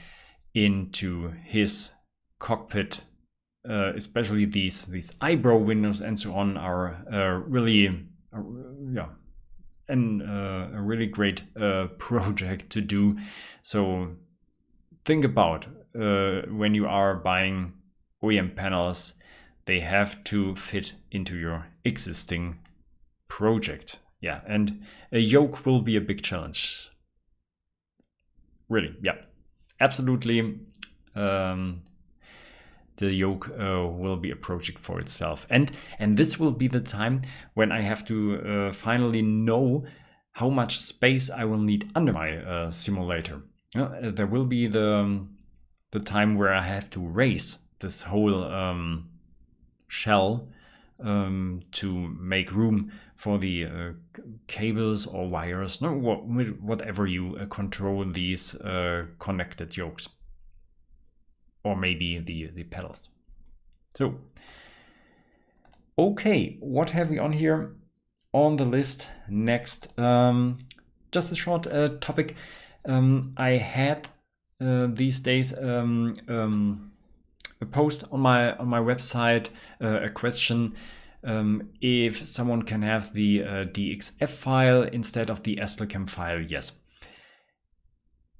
into his cockpit. Especially these eyebrow windows and so on are really a really great project to do. So think about when you are buying OEM panels, they have to fit into your existing project. Yeah, and a yoke will be a big challenge. Really, yeah, absolutely. The yoke will be a project for itself, and this will be the time when I have to finally know how much space I will need under my simulator. There will be the time where I have to raise this whole shell to make room for the cables or wires, no, whatever you control these connected yokes, or maybe the pedals. So, okay, what have we on here on the list next? Just a short topic. I had these days a post on my website, a question if someone can have the DXF file instead of the STL-chem file. Yes.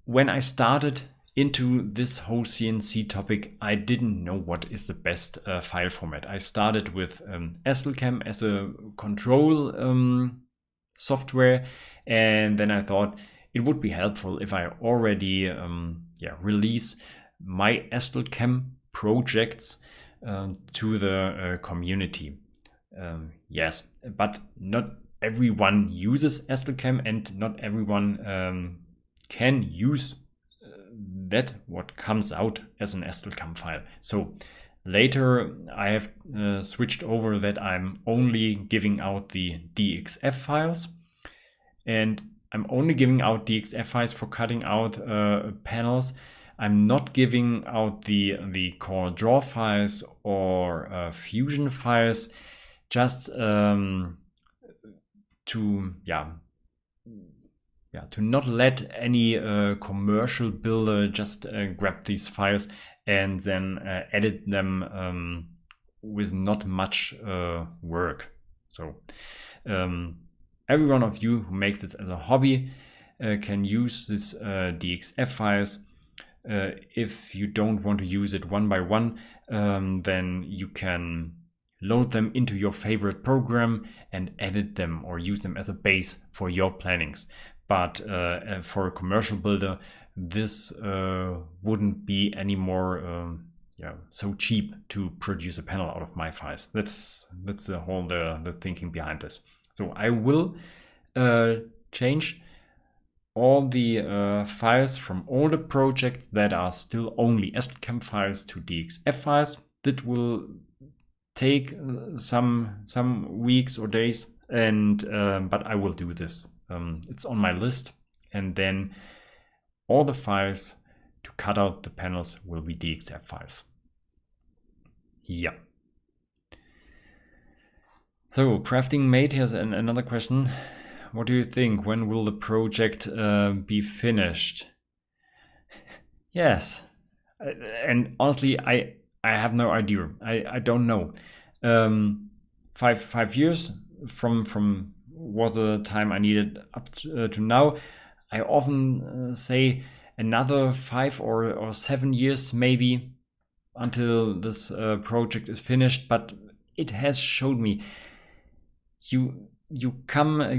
When I started into this whole CNC topic, I didn't know what is the best file format. I started with STL-chem as a control software, and then I thought it would be helpful if I already release my STL-chem projects to the community. Yes, but not everyone uses STL-chem, and not everyone can use that what comes out as an STL-chem file. So later I have switched over that I'm only giving out the DXF files, and I'm only giving out DXF files for cutting out panels. I'm not giving out the Corel Draw files or Fusion files, just to not let any commercial builder just grab these files and then edit them with not much work. So every one of you who makes this as a hobby can use this DXF files. If you don't want to use it one by one, then you can load them into your favorite program and edit them or use them as a base for your plannings. But for a commercial builder, this wouldn't be any more so cheap to produce a panel out of my files. That's the whole the thinking behind this. So I will change all the files from older projects that are still only STL-chem files to DXF files. That will take some weeks or days, and but I will do this. It's on my list, and then all the files to cut out the panels will be DXF files. Yeah. So Crafting Mate has another question. What do you think? When will the project be finished? Yes, and honestly, I have no idea. I don't know. 5 years from what the time I needed up to now. I often say another 5 or 7 years maybe until this project is finished. But it has showed me you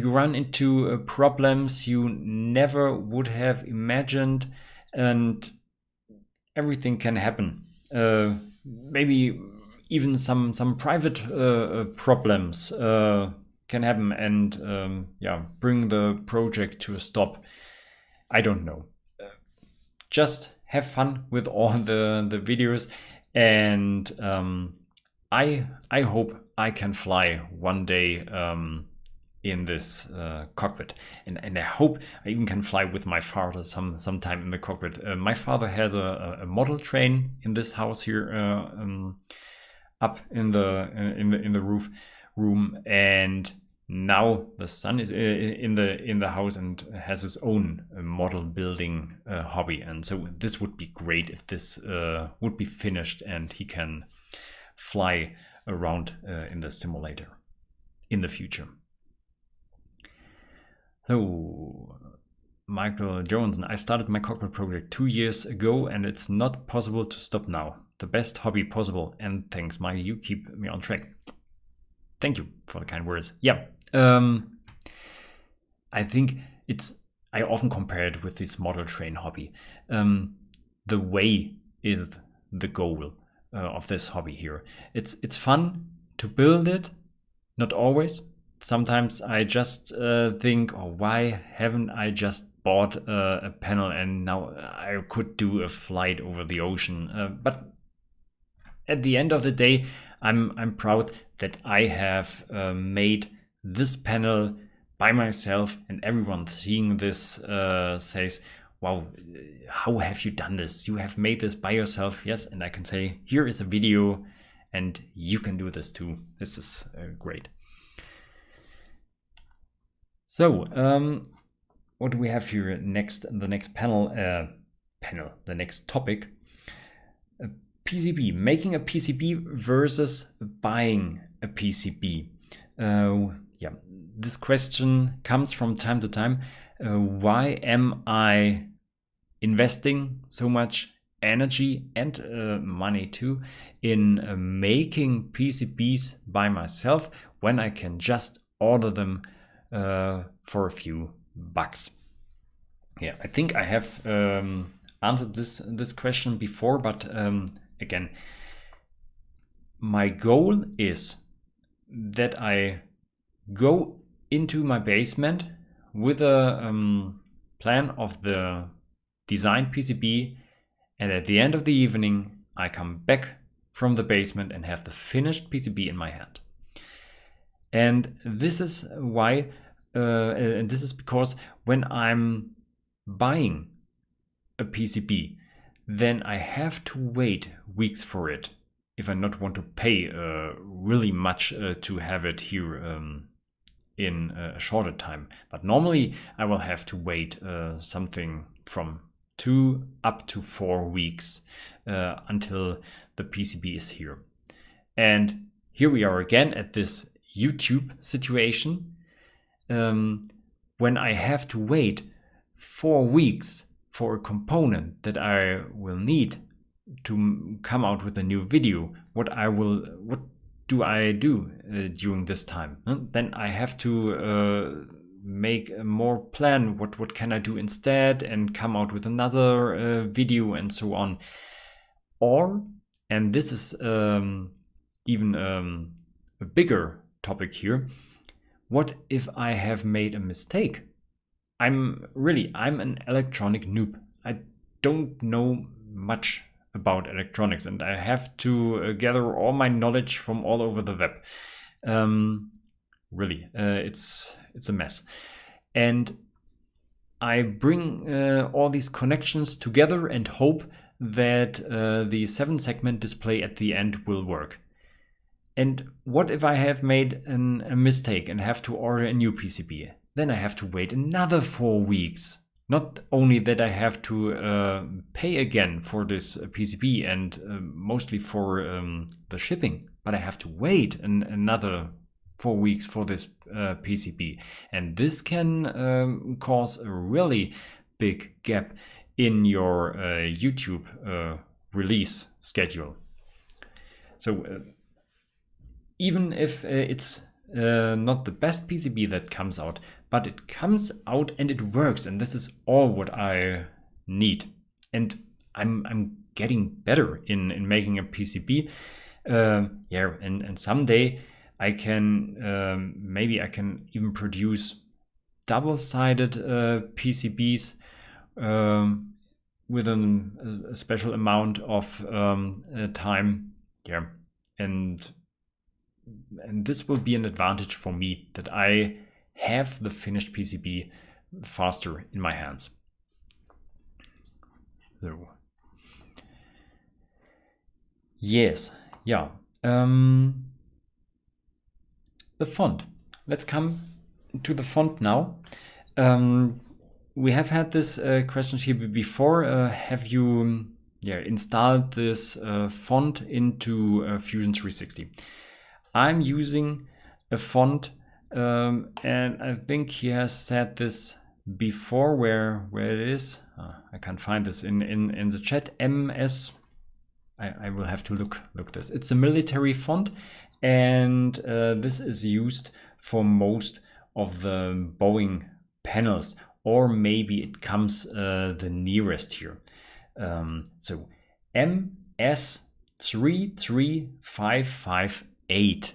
run into problems you never would have imagined, and everything can happen. Maybe even some private problems can happen and bring the project to a stop. I don't know. Just have fun with all the videos, and I hope I can fly one day in this cockpit, and I hope I even can fly with my father sometime in the cockpit. My father has a model train in this house here, up in the roof room, and now the son is in the house and has his own model building hobby, and so this would be great if this would be finished and he can fly around in the simulator in the future. So, Michael Johnson, I started my cockpit project 2 years ago, and it's not possible to stop now. The best hobby possible, and thanks, Mike, you keep me on track. Thank you for the kind words. Yeah, I think I often compare it with this model train hobby. The way is the goal of this hobby here. It's fun to build it, not always. Sometimes I just think, oh, why haven't I just bought a panel and now I could do a flight over the ocean? But at the end of the day, I'm proud that I have made this panel by myself, and everyone seeing this says, wow, how have you done this? You have made this by yourself. Yes, and I can say, here is a video and you can do this too. This is great. So what do we have here next? The next the next topic, PCB, making a PCB versus buying a PCB. Yeah, this question comes from time to time. Why am I investing so much energy and money too in making PCBs by myself when I can just order them for a few bucks? Yeah, I think I have answered this question before, but again, my goal is that I go into my basement with a plan of the designed PCB, and at the end of the evening I come back from the basement and have the finished PCB in my hand. And this is why, and this is because when I'm buying a PCB, then I have to wait weeks for it if I not want to pay really much to have it here in a shorter time. But normally I will have to wait something from 2 up to 4 weeks until the PCB is here. And here we are again at this YouTube situation. When I have to wait 4 weeks for a component that I will need to come out with a new video, what do I do during this time? Then I have to make a more plan. What can I do instead, and come out with another video and so on. Or, and this is even a bigger topic here, what if I have made a mistake? I'm an electronic noob. I don't know much about electronics, and I have to gather all my knowledge from all over the web. It's a mess. And I bring all these connections together and hope that the 7-segment display at the end will work. And what if I have made a mistake and have to order a new PCB? Then I have to wait another 4 weeks. Not only that I have to pay again for this PCB and mostly for the shipping, but I have to wait another 4 weeks for this PCB. And this can cause a really big gap in your YouTube release schedule. So even if it's not the best PCB that comes out, but it comes out and it works, and this is all what I need. And I'm getting better in making a PCB. And someday I can maybe I can even produce double-sided PCBs with a special amount of time. Yeah, and this will be an advantage for me, that I have the finished PCB faster in my hands. So, yes, yeah. The font. Let's come to the font now. We have had this question here before. Have you installed this font into Fusion 360? I'm using a font, and I think he has said this before, where it is. I can't find this in the chat. MS. I will have to look this. It's a military font, and this is used for most of the Boeing panels, or maybe it comes the nearest here. So MS 33558.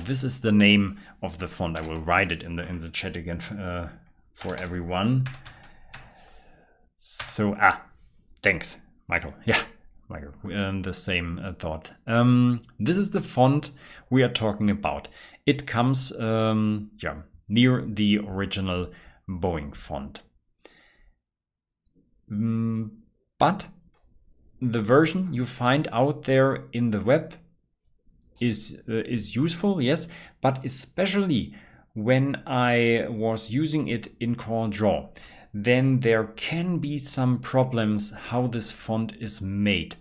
This is the name of the font. I will write it in the chat again for everyone. So thanks, Michael. Yeah, the same thought. This is the font we are talking about. It comes near the original Boeing font. But the version you find out there in the web is useful, yes, but especially when I was using it in Corel Draw, then there can be some problems how this font is made.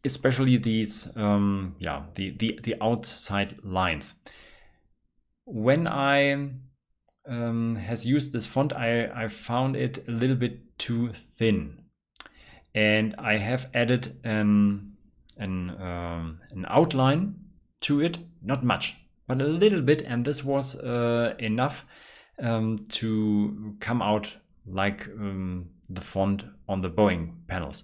Especially these, the outside lines. When I has used this font, I found it a little bit too thin, and I have added an outline to it, not much, but a little bit, and this was enough to come out like the font on the Boeing panels.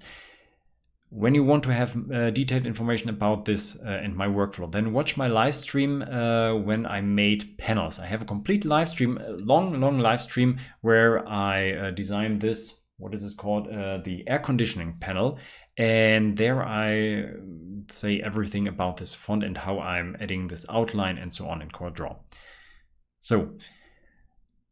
When you want to have detailed information about this and my workflow, then watch my live stream when I made panels. I have a complete live stream, a long live stream, where I designed this, what is this called? The air conditioning panel. And there I say everything about this font and how I'm adding this outline and so on in Corel Draw. So,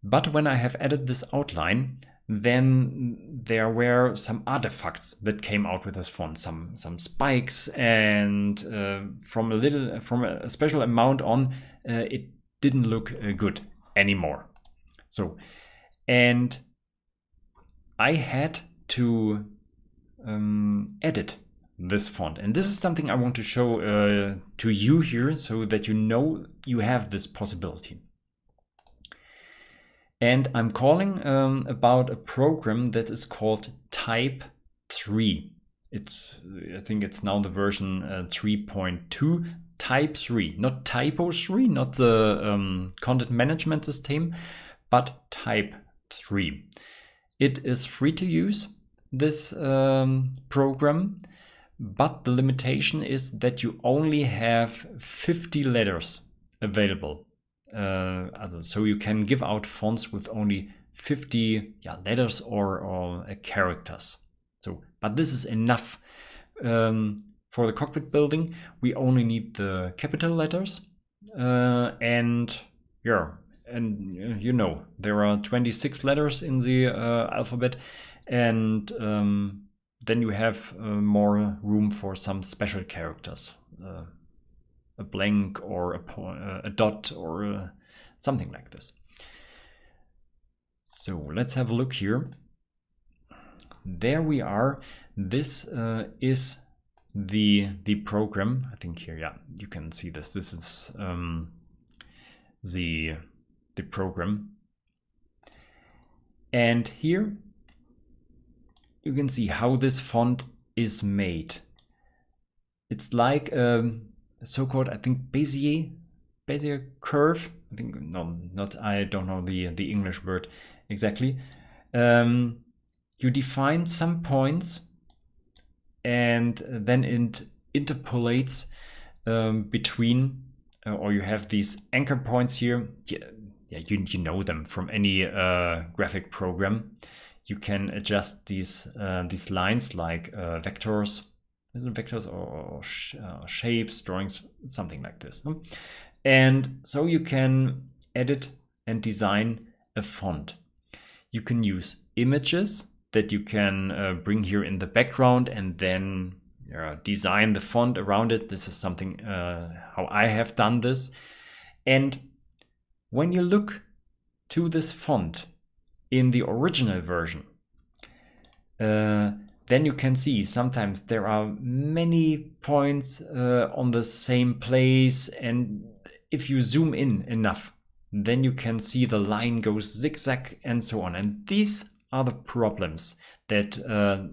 but when I have added this outline, then there were some artifacts that came out with this font, some spikes, and from a special amount on, it didn't look good anymore. So, and I had to edit this font, and this is something I want to show to you here, so that you know you have this possibility. And I'm calling about a program that is called Type 3. I think it's now the version 3.2. Type 3, not Typo 3, not the content management system, but Type 3. It is free to use, this program, but the limitation is that you only have 50 letters available. So you can give out fonts with only 50 letters or characters. So, but this is enough. For the cockpit building, we only need the capital letters, and there are 26 letters in the alphabet, and then you have more room for some special characters. A blank or a dot or something like this. So let's have a look here. There we are. This is the program. I think here, you can see this. This is the program. And here you can see how this font is made. It's like so-called, I think, Bezier curve. I think I don't know the English word exactly. You define some points, and then it interpolates between, or you have these anchor points here. You know them from any graphic program. You can adjust these lines like vectors. Vectors or shapes, drawings, something like this. And so you can edit and design a font. You can use images that you can bring here in the background and then design the font around it. This is something how I have done this. And when you look to this font in the original version, then you can see sometimes there are many points on the same place, and if you zoom in enough, then you can see the line goes zigzag and so on. And these are the problems that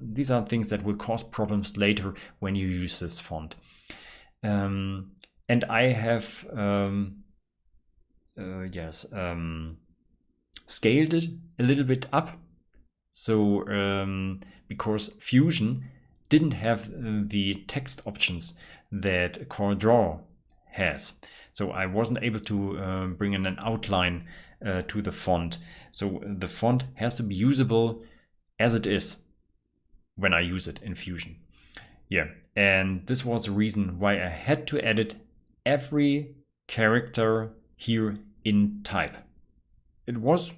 these are things that will cause problems later when you use this font. And I have scaled it a little bit up. So because Fusion didn't have the text options that Corel Draw has. So I wasn't able to bring in an outline to the font. So the font has to be usable as it is when I use it in Fusion. Yeah, and this was the reason why I had to edit every character here in type. It was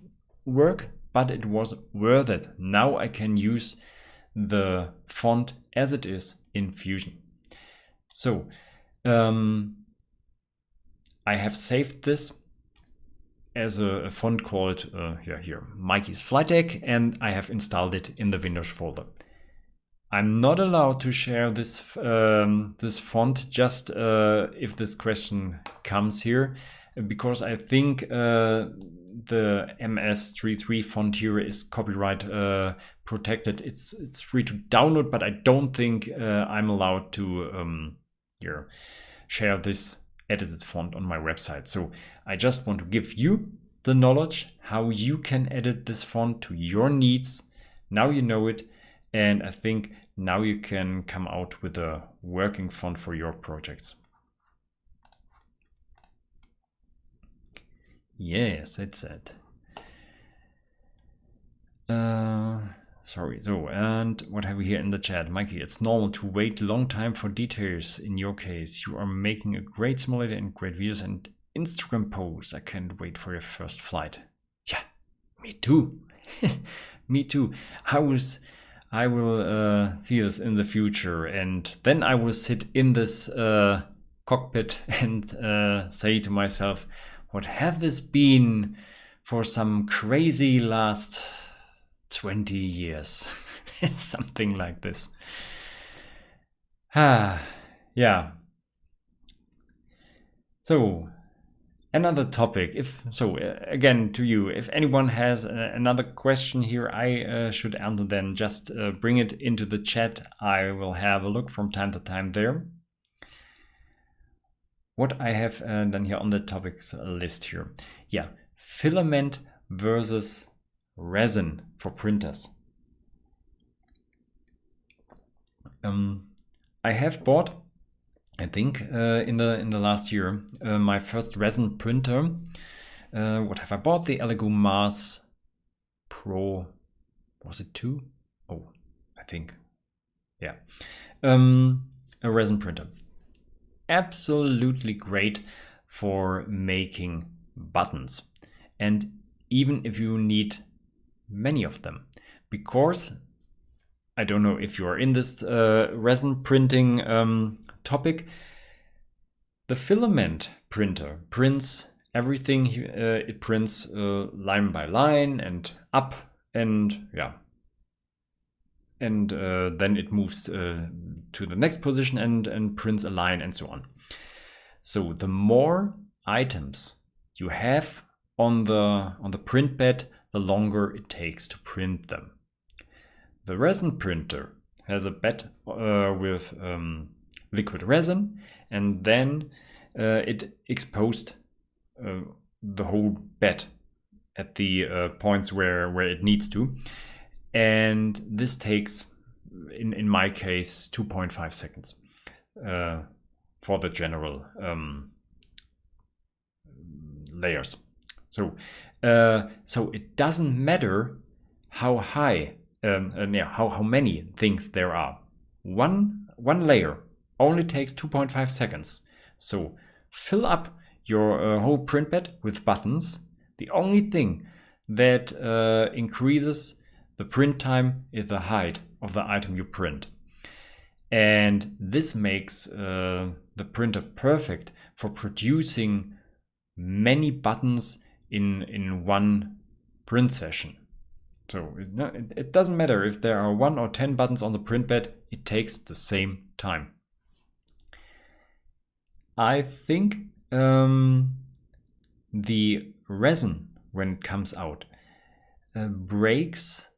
work, but it was worth it. Now I can use the font as it is in Fusion. So I have saved this as a font called here Mikey's Flightdeck, and I have installed it in the Windows folder. I'm not allowed to share this this font just if this question comes here, because I think the MS33 font here is copyright protected. It's free to download, but I don't think I'm allowed to here share this edited font on my website. So I just want to give you the knowledge how you can edit this font to your needs. Now you know it, and I think now you can come out with a working font for your projects. Yes, it's it. Sorry. So, and what have we here in the chat? Mikey, it's normal to wait a long time for details. In your case, you are making a great simulator and great videos and Instagram posts. I can't wait for your first flight. Yeah, me too. Me too. I will see this in the future, and then I will sit in this cockpit and say to myself, what have this been for some crazy last 20 years? Something like this. Yeah. So another topic, again to you, if anyone has another question here I should answer, then just bring it into the chat. I will have a look from time to time there. What I have done here on the topics list here. Yeah, filament versus resin for printers. I have bought, I think in the last year, my first resin printer. What have I bought? The Elegoo Mars Pro. Was it 2? Oh, I think. Yeah. A resin printer. Absolutely great for making buttons. And even if you need many of them, because I don't know if you are in this resin printing topic. The filament printer prints everything. It prints line by line and up, and yeah, and then it moves to the next position and prints a line and so on. So the more items you have on the print bed, the longer it takes to print them. The resin printer has a bed with liquid resin, and then it exposed the whole bed at the points where it needs to. And this takes, in my case, 2.5 seconds for the general layers. So it doesn't matter how high, how many things there are. One layer only takes 2.5 seconds. So fill up your whole print bed with buttons. The only thing that increases the print time is the height of the item you print. And this makes the printer perfect for producing many buttons in one print session. So it doesn't matter if there are 1 or 10 buttons on the print bed, it takes the same time. I think the resin, when it comes out, breaks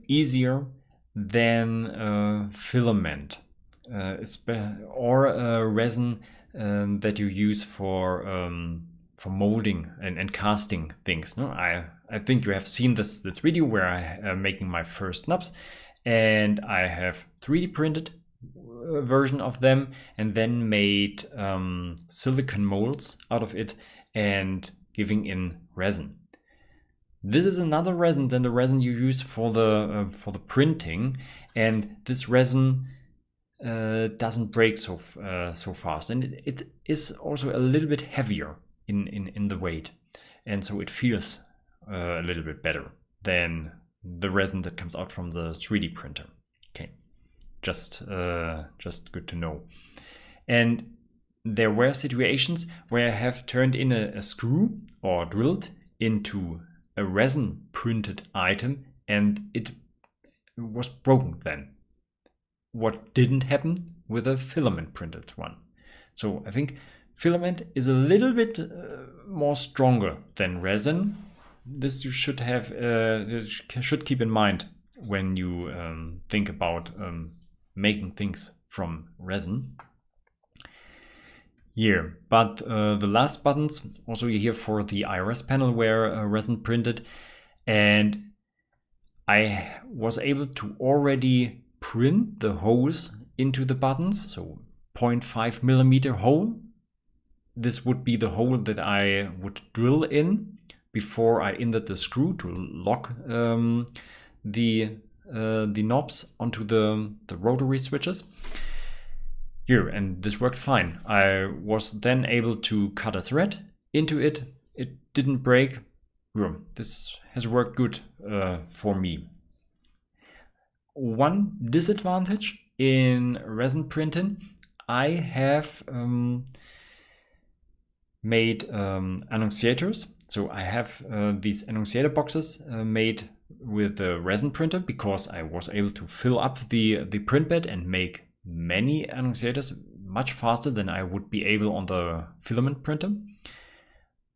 easier than filament or resin that you use for molding and casting things. No, I think you have seen this video where I am making my first nubs, and I have 3D printed version of them and then made silicone molds out of it and giving in resin. this is another resin than the resin you use for the printing, and this resin doesn't break so fast, and it is also a little bit heavier in the weight, and so it feels a little bit better than the resin that comes out from the 3D printer. Okay, just good to know. And there were situations where I have turned in a screw or drilled into a resin printed item and it was broken then. What didn't happen with a filament printed one. So I think filament is a little bit more stronger than resin. This you should have should keep in mind when you think about making things from resin. Here, but the last buttons also here for the iris panel were resin printed, and I was able to already print the holes into the buttons, so 0.5 millimeter hole. This would be the hole that I would drill in before I inserted the screw to lock the knobs onto the rotary switches. Here, and this worked fine. I was then able to cut a thread into it. It didn't break. Yeah, this has worked good for me. One disadvantage in resin printing, I have made annunciators. So I have these annunciator boxes made with the resin printer because I was able to fill up the print bed and make many annunciators much faster than I would be able on the filament printer.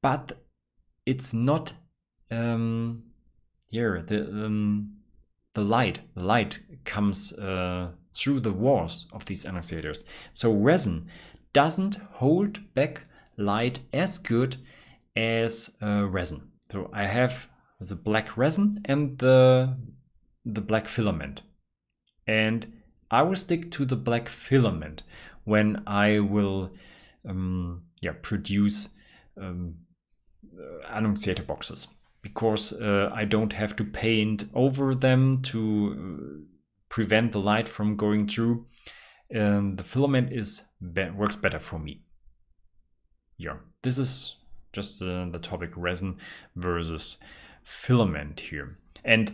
But it's not here the light comes through the walls of these annunciators. So resin doesn't hold back light as good as resin. So I have the black resin and the black filament, and I will stick to the black filament when I will produce annunciator boxes, because I don't have to paint over them to prevent the light from going through. The filament works better for me. Yeah, this is just the topic resin versus filament here, and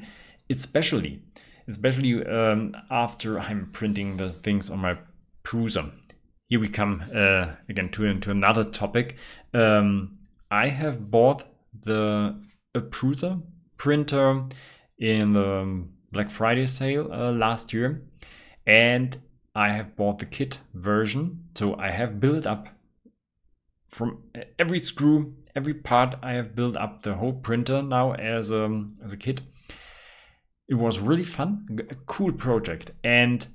especially after I'm printing the things on my Prusa. Here we come again to another topic. I have bought a Prusa printer in the Black Friday sale last year, and I have bought the kit version. So I have built up from every screw, every part. I have built up the whole printer now as a kit. It was really fun, a cool project. And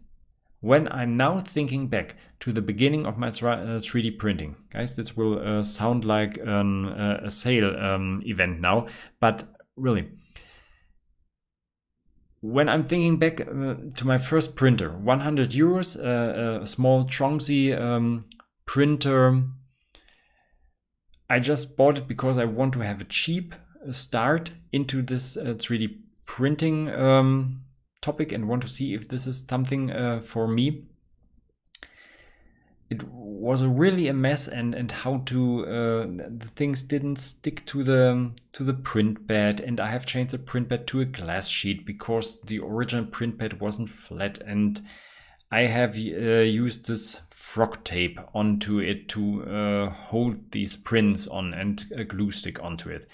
when I'm now thinking back to the beginning of my 3D printing, guys, this will sound like a sale event now, but really, when I'm thinking back to my first printer, 100 euros, a small Chongzi printer, I just bought it because I want to have a cheap start into this 3D printing topic and want to see if this is something for me. It was really a mess, and how to the things didn't stick to the print bed, and I have changed the print bed to a glass sheet because the original print bed wasn't flat, and I have used this frog tape onto it to hold these prints on and a glue stick onto it.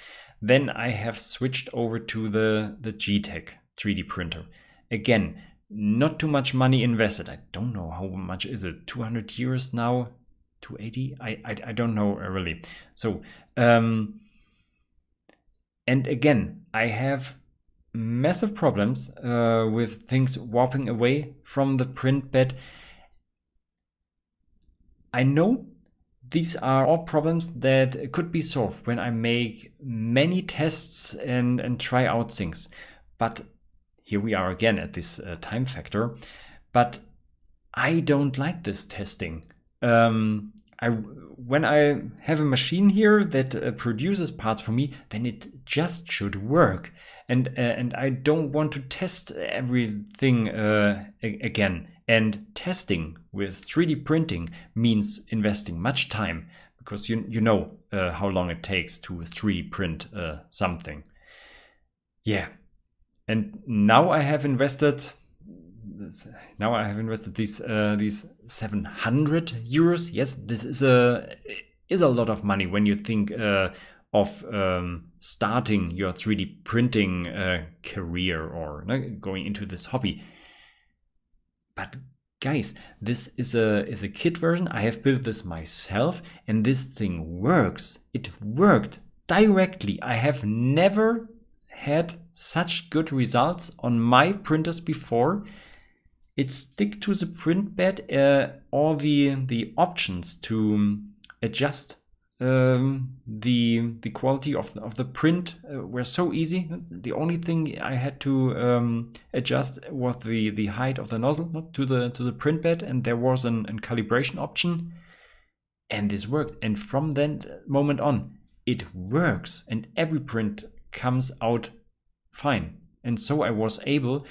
Then I have switched over to the G-Tech 3D printer. Again, not too much money invested. I don't know how much is it, 200 euros now, 280? I don't know really. So, and again, I have massive problems with things warping away from the print bed. I know these are all problems that could be solved when I make many tests and try out things. But here we are again at this time factor. But I don't like this testing. when I have a machine here that produces parts for me, then it just should work. And I don't want to test everything again. And testing with 3D printing means investing much time, because you know how long it takes to 3D print something. Yeah, and now I have invested these 700 euros. Yes, this is a lot of money when you think of starting your 3D printing career or going into this hobby. But guys, this is a kit version. I have built this myself, and this thing works. It worked directly. I have never had such good results on my printers before. It stick to the print bed. All the options to adjust the quality of the print were so easy. The only thing I had to adjust was the height of the nozzle to the print bed, and there was an calibration option, and this worked. And from that moment on, it works, and every print comes out fine. And so I was able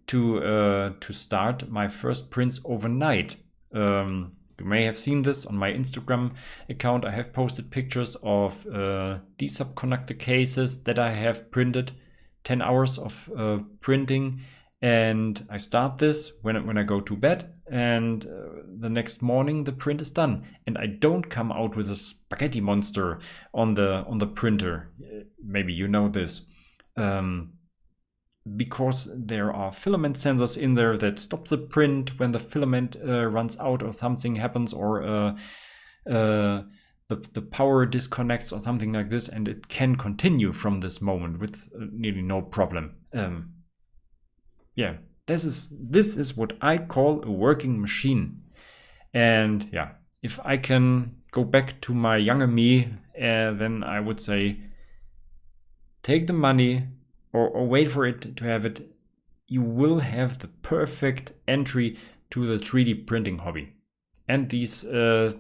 to start my first prints overnight. You may have seen this on my Instagram account. I have posted pictures of D-subconductor cases that I have printed, 10 hours of printing, and I start this when I go to bed, and the next morning the print is done, and I don't come out with a spaghetti monster on the printer. Maybe you know this. Because there are filament sensors in there that stop the print when the filament runs out or something happens, or the power disconnects or something like this, and it can continue from this moment with nearly no problem. Yeah, this is what I call a working machine. And yeah, if I can go back to my younger me, then I would say, take the money, or wait for it to have it. You will have the perfect entry to the 3D printing hobby. And these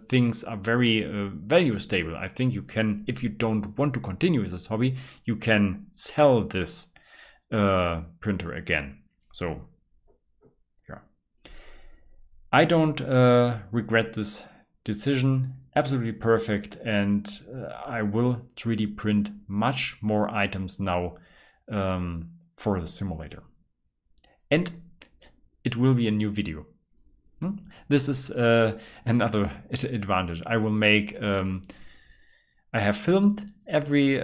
things are very value stable. I think you can, if you don't want to continue with this hobby, you can sell this printer again. So yeah, I don't regret this decision. Absolutely perfect. And I will 3D print much more items now for the simulator, and it will be a new video. This is another advantage. I will make I have filmed every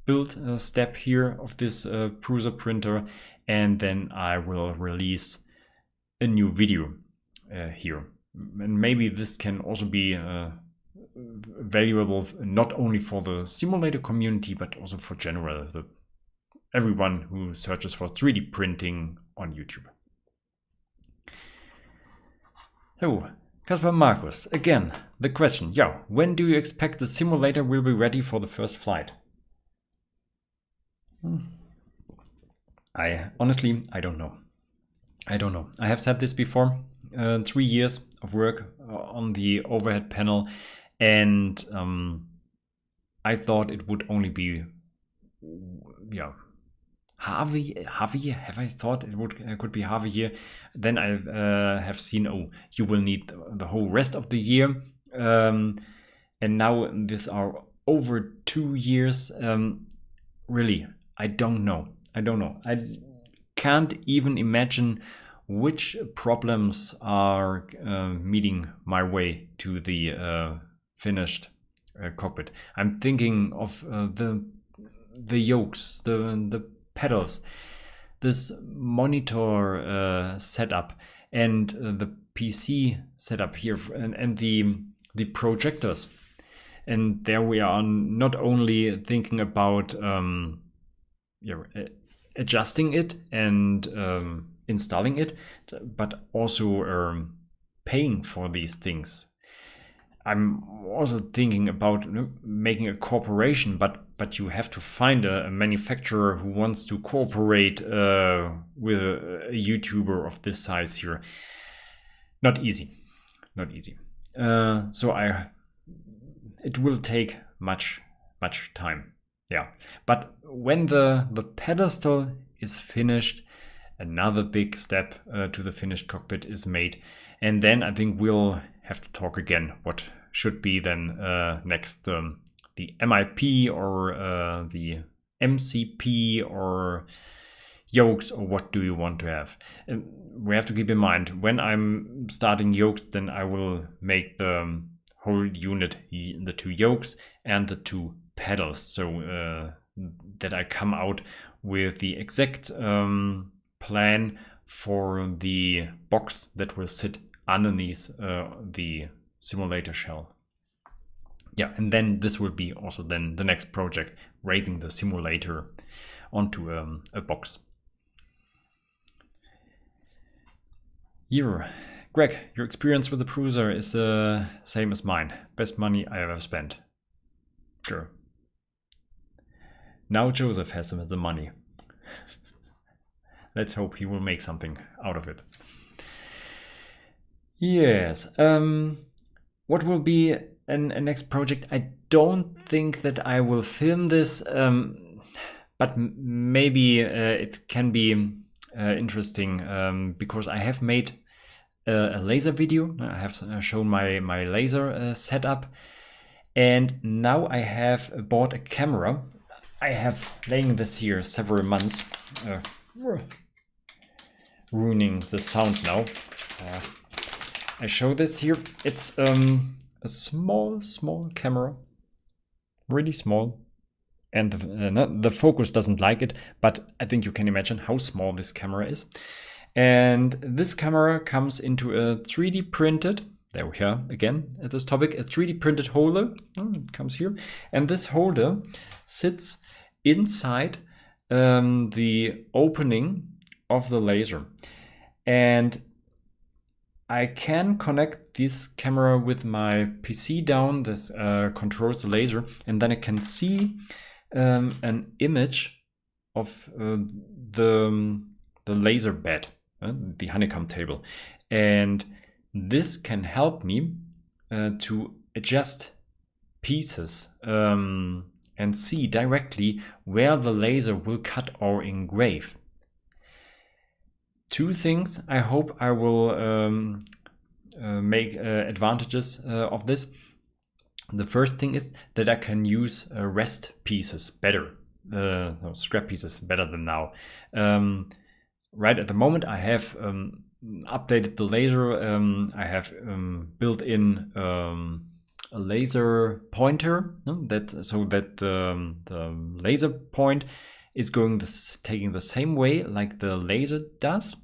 build step here of this Prusa printer, and then I will release a new video here, and maybe this can also be valuable not only for the simulator community but also for general everyone who searches for 3D printing on YouTube. So, Kaspar Markus, again, the question, yeah, when do you expect the simulator will be ready for the first flight? Honestly, I don't know. I have said this before, 3 years of work on the overhead panel, and I thought it would only be, yeah, half a year. Have I thought it could be half a year? Then I have seen, oh, you will need the whole rest of the year, and now these are over 2 years. Really, I don't know. I can't even imagine which problems are meeting my way to the finished cockpit. I'm thinking of the yokes, the pedals, this monitor setup, and the PC setup here, and the projectors. And there we are not only thinking about adjusting it and installing it, but also paying for these things. I'm also thinking about making a corporation, but you have to find a manufacturer who wants to cooperate with a YouTuber of this size here. Not easy. So it will take much time. Yeah, but when the pedestal is finished, another big step to the finished cockpit is made, and then I think we'll have to talk again what should be then next, the MIP or the MCP or yokes, or what do you want to have. We have to keep in mind, when I'm starting yokes, then I will make the whole unit, the 2 yokes and the 2 pedals, so that I come out with the exact plan for the box that will sit underneath the simulator shell. Yeah, and then this will be also then the next project, raising the simulator onto a box. Here, Greg, your experience with the Prusa is the same as mine. Best money I ever spent. Sure. Now Joseph has the money. Let's hope he will make something out of it. Yes. What will be a next project? I don't think that I will film this, but maybe it can be interesting, because I have made a laser video. I have shown my laser setup, and now I have bought a camera. I have laying this here several months, ruining the sound now. I show this here. It's a small camera, really small, and the focus doesn't like it, but I think you can imagine how small this camera is. And this camera comes into a 3D printed, there we are again at this topic, a 3D printed holder. It comes here, and this holder sits inside the opening of the laser, and I can connect this camera with my PC down. This controls the laser, and then I can see an image of the laser bed, the honeycomb table, and this can help me to adjust pieces and see directly where the laser will cut or engrave. 2 things I hope I will make advantages of this. The first thing is that I can use rest pieces better, scrap pieces better than now. Right at the moment I have updated the laser. I have built in a laser pointer, so that the laser point is taking the same way like the laser does,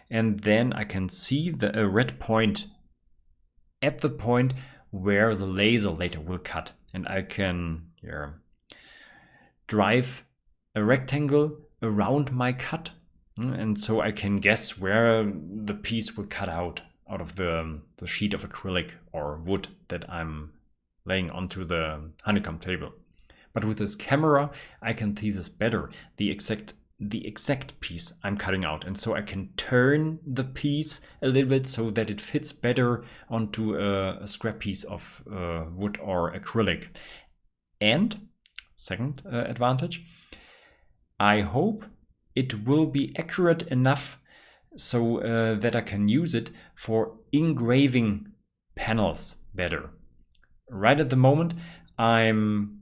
and then I can see the red point at the point where the laser later will cut, and I can drive a rectangle around my cut, and so I can guess where the piece will cut out of the sheet of acrylic or wood that I'm laying onto the honeycomb table. But with this camera, I can see this better, the exact piece I'm cutting out, and so I can turn the piece a little bit so that it fits better onto a scrap piece of wood or acrylic. And second advantage, I hope it will be accurate enough so that I can use it for engraving panels better. Right at the moment, I'm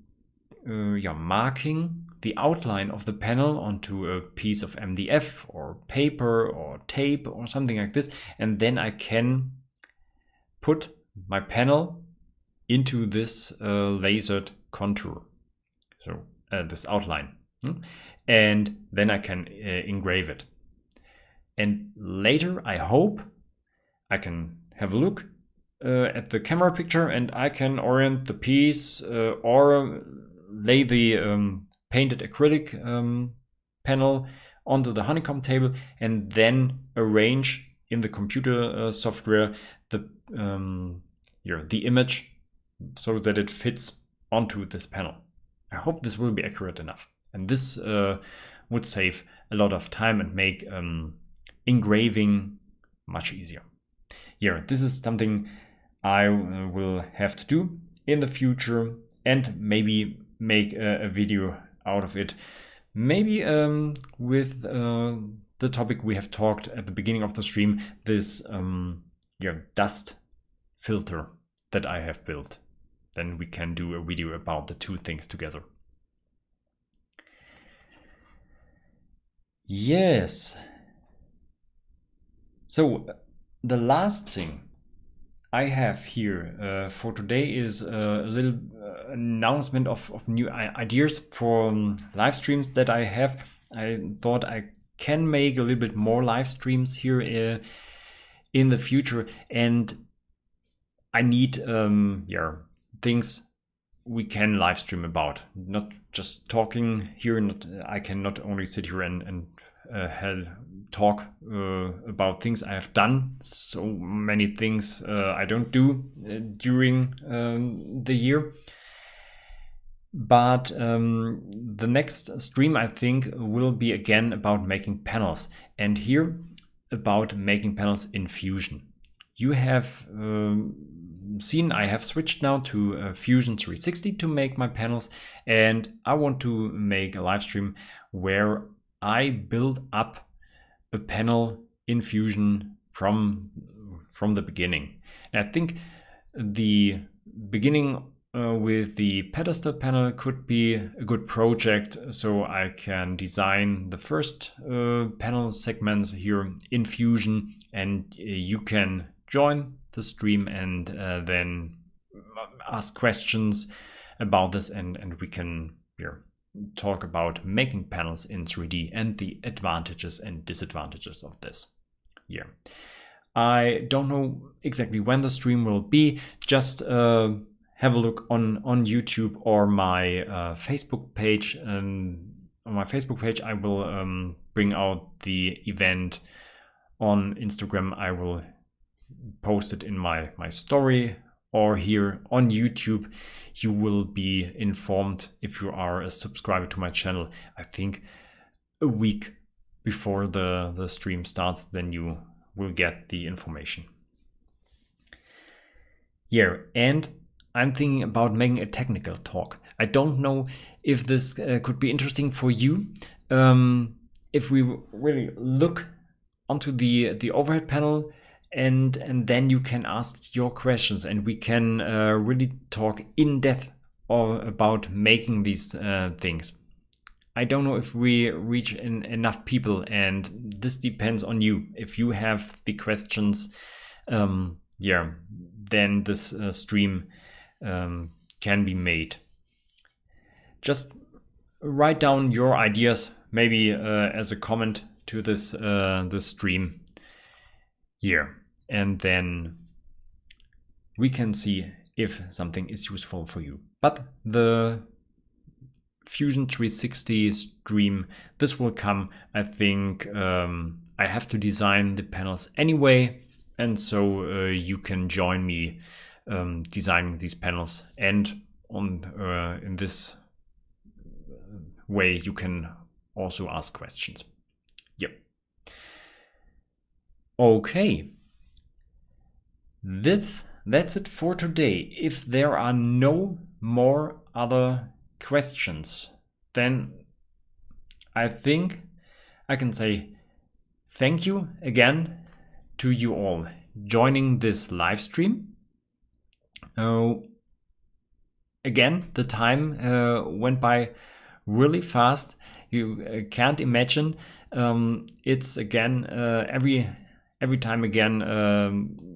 marking the outline of the panel onto a piece of MDF or paper or tape or something like this, and then I can put my panel into this lasered contour, so this outline, and then I can engrave it. And later I hope I can have a look at the camera picture, and I can orient the piece or lay the painted acrylic panel onto the honeycomb table, and then arrange in the computer software the image so that it fits onto this panel. I hope this will be accurate enough, and this would save a lot of time and make engraving much easier. Here, this is something I will have to do in the future, and maybe make a video out of it. Maybe with the topic we have talked at the beginning of the stream, this dust filter that I have built. Then we can do a video about the two things together. Yes. So the last thing I have here for today is a little announcement of new ideas for live streams that I have. I thought I can make a little bit more live streams here in the future, and I need things we can live stream about, not just talking here. I can not only sit here and talk about things I have done. So many things I don't do during the year. But the next stream, I think, will be again about making panels, and here about making panels in Fusion. You have seen I have switched now to Fusion 360 to make my panels, and I want to make a live stream where I build up a panel in Fusion from the beginning. And I think the beginning with the pedestal panel could be a good project, so I can design the first panel segments here in Fusion, and you can join the stream and then ask questions about this, and we can talk about making panels in 3D and the advantages and disadvantages of this. I don't know exactly when the stream will be. Just have a look on YouTube or my Facebook page. On my Facebook page, I will bring out the event. On Instagram, I will post it in my story, or here on YouTube. You will be informed if you are a subscriber to my channel. I think a week before the stream starts, then you will get the information. And I'm thinking about making a technical talk. I don't know if this could be interesting for you. If we really look onto the overhead panel, and then you can ask your questions, and we can really talk in depth about making these things. I don't know if we reach enough people, and this depends on you. If you have the questions, then this stream can be made. Just write down your ideas, maybe as a comment to this stream here, and then we can see if something is useful for you. But the Fusion 360 stream, this will come, I think. I have to design the panels anyway, and so you can join me designing these panels, and in this way you can also ask questions. Okay, that's it for today. If there are no more other questions, then I think I can say thank you again to you all joining this live stream. Again, the time went by really fast. You can't imagine. It's again every time again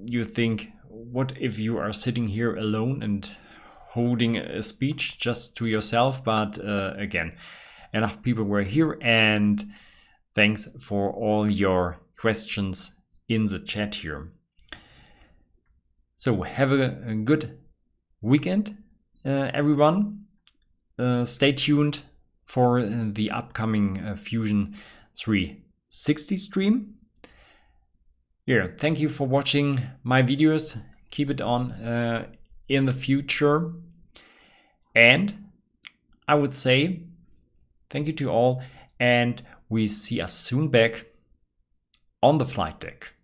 you think, what if you are sitting here alone and holding a speech just to yourself? But again, enough people were here, and thanks for all your questions in the chat here. So have a good weekend, everyone. Stay tuned for the upcoming Fusion 360 stream. Thank you for watching my videos. Keep it on in the future. And I would say thank you to all, and we see us soon back on the flight deck.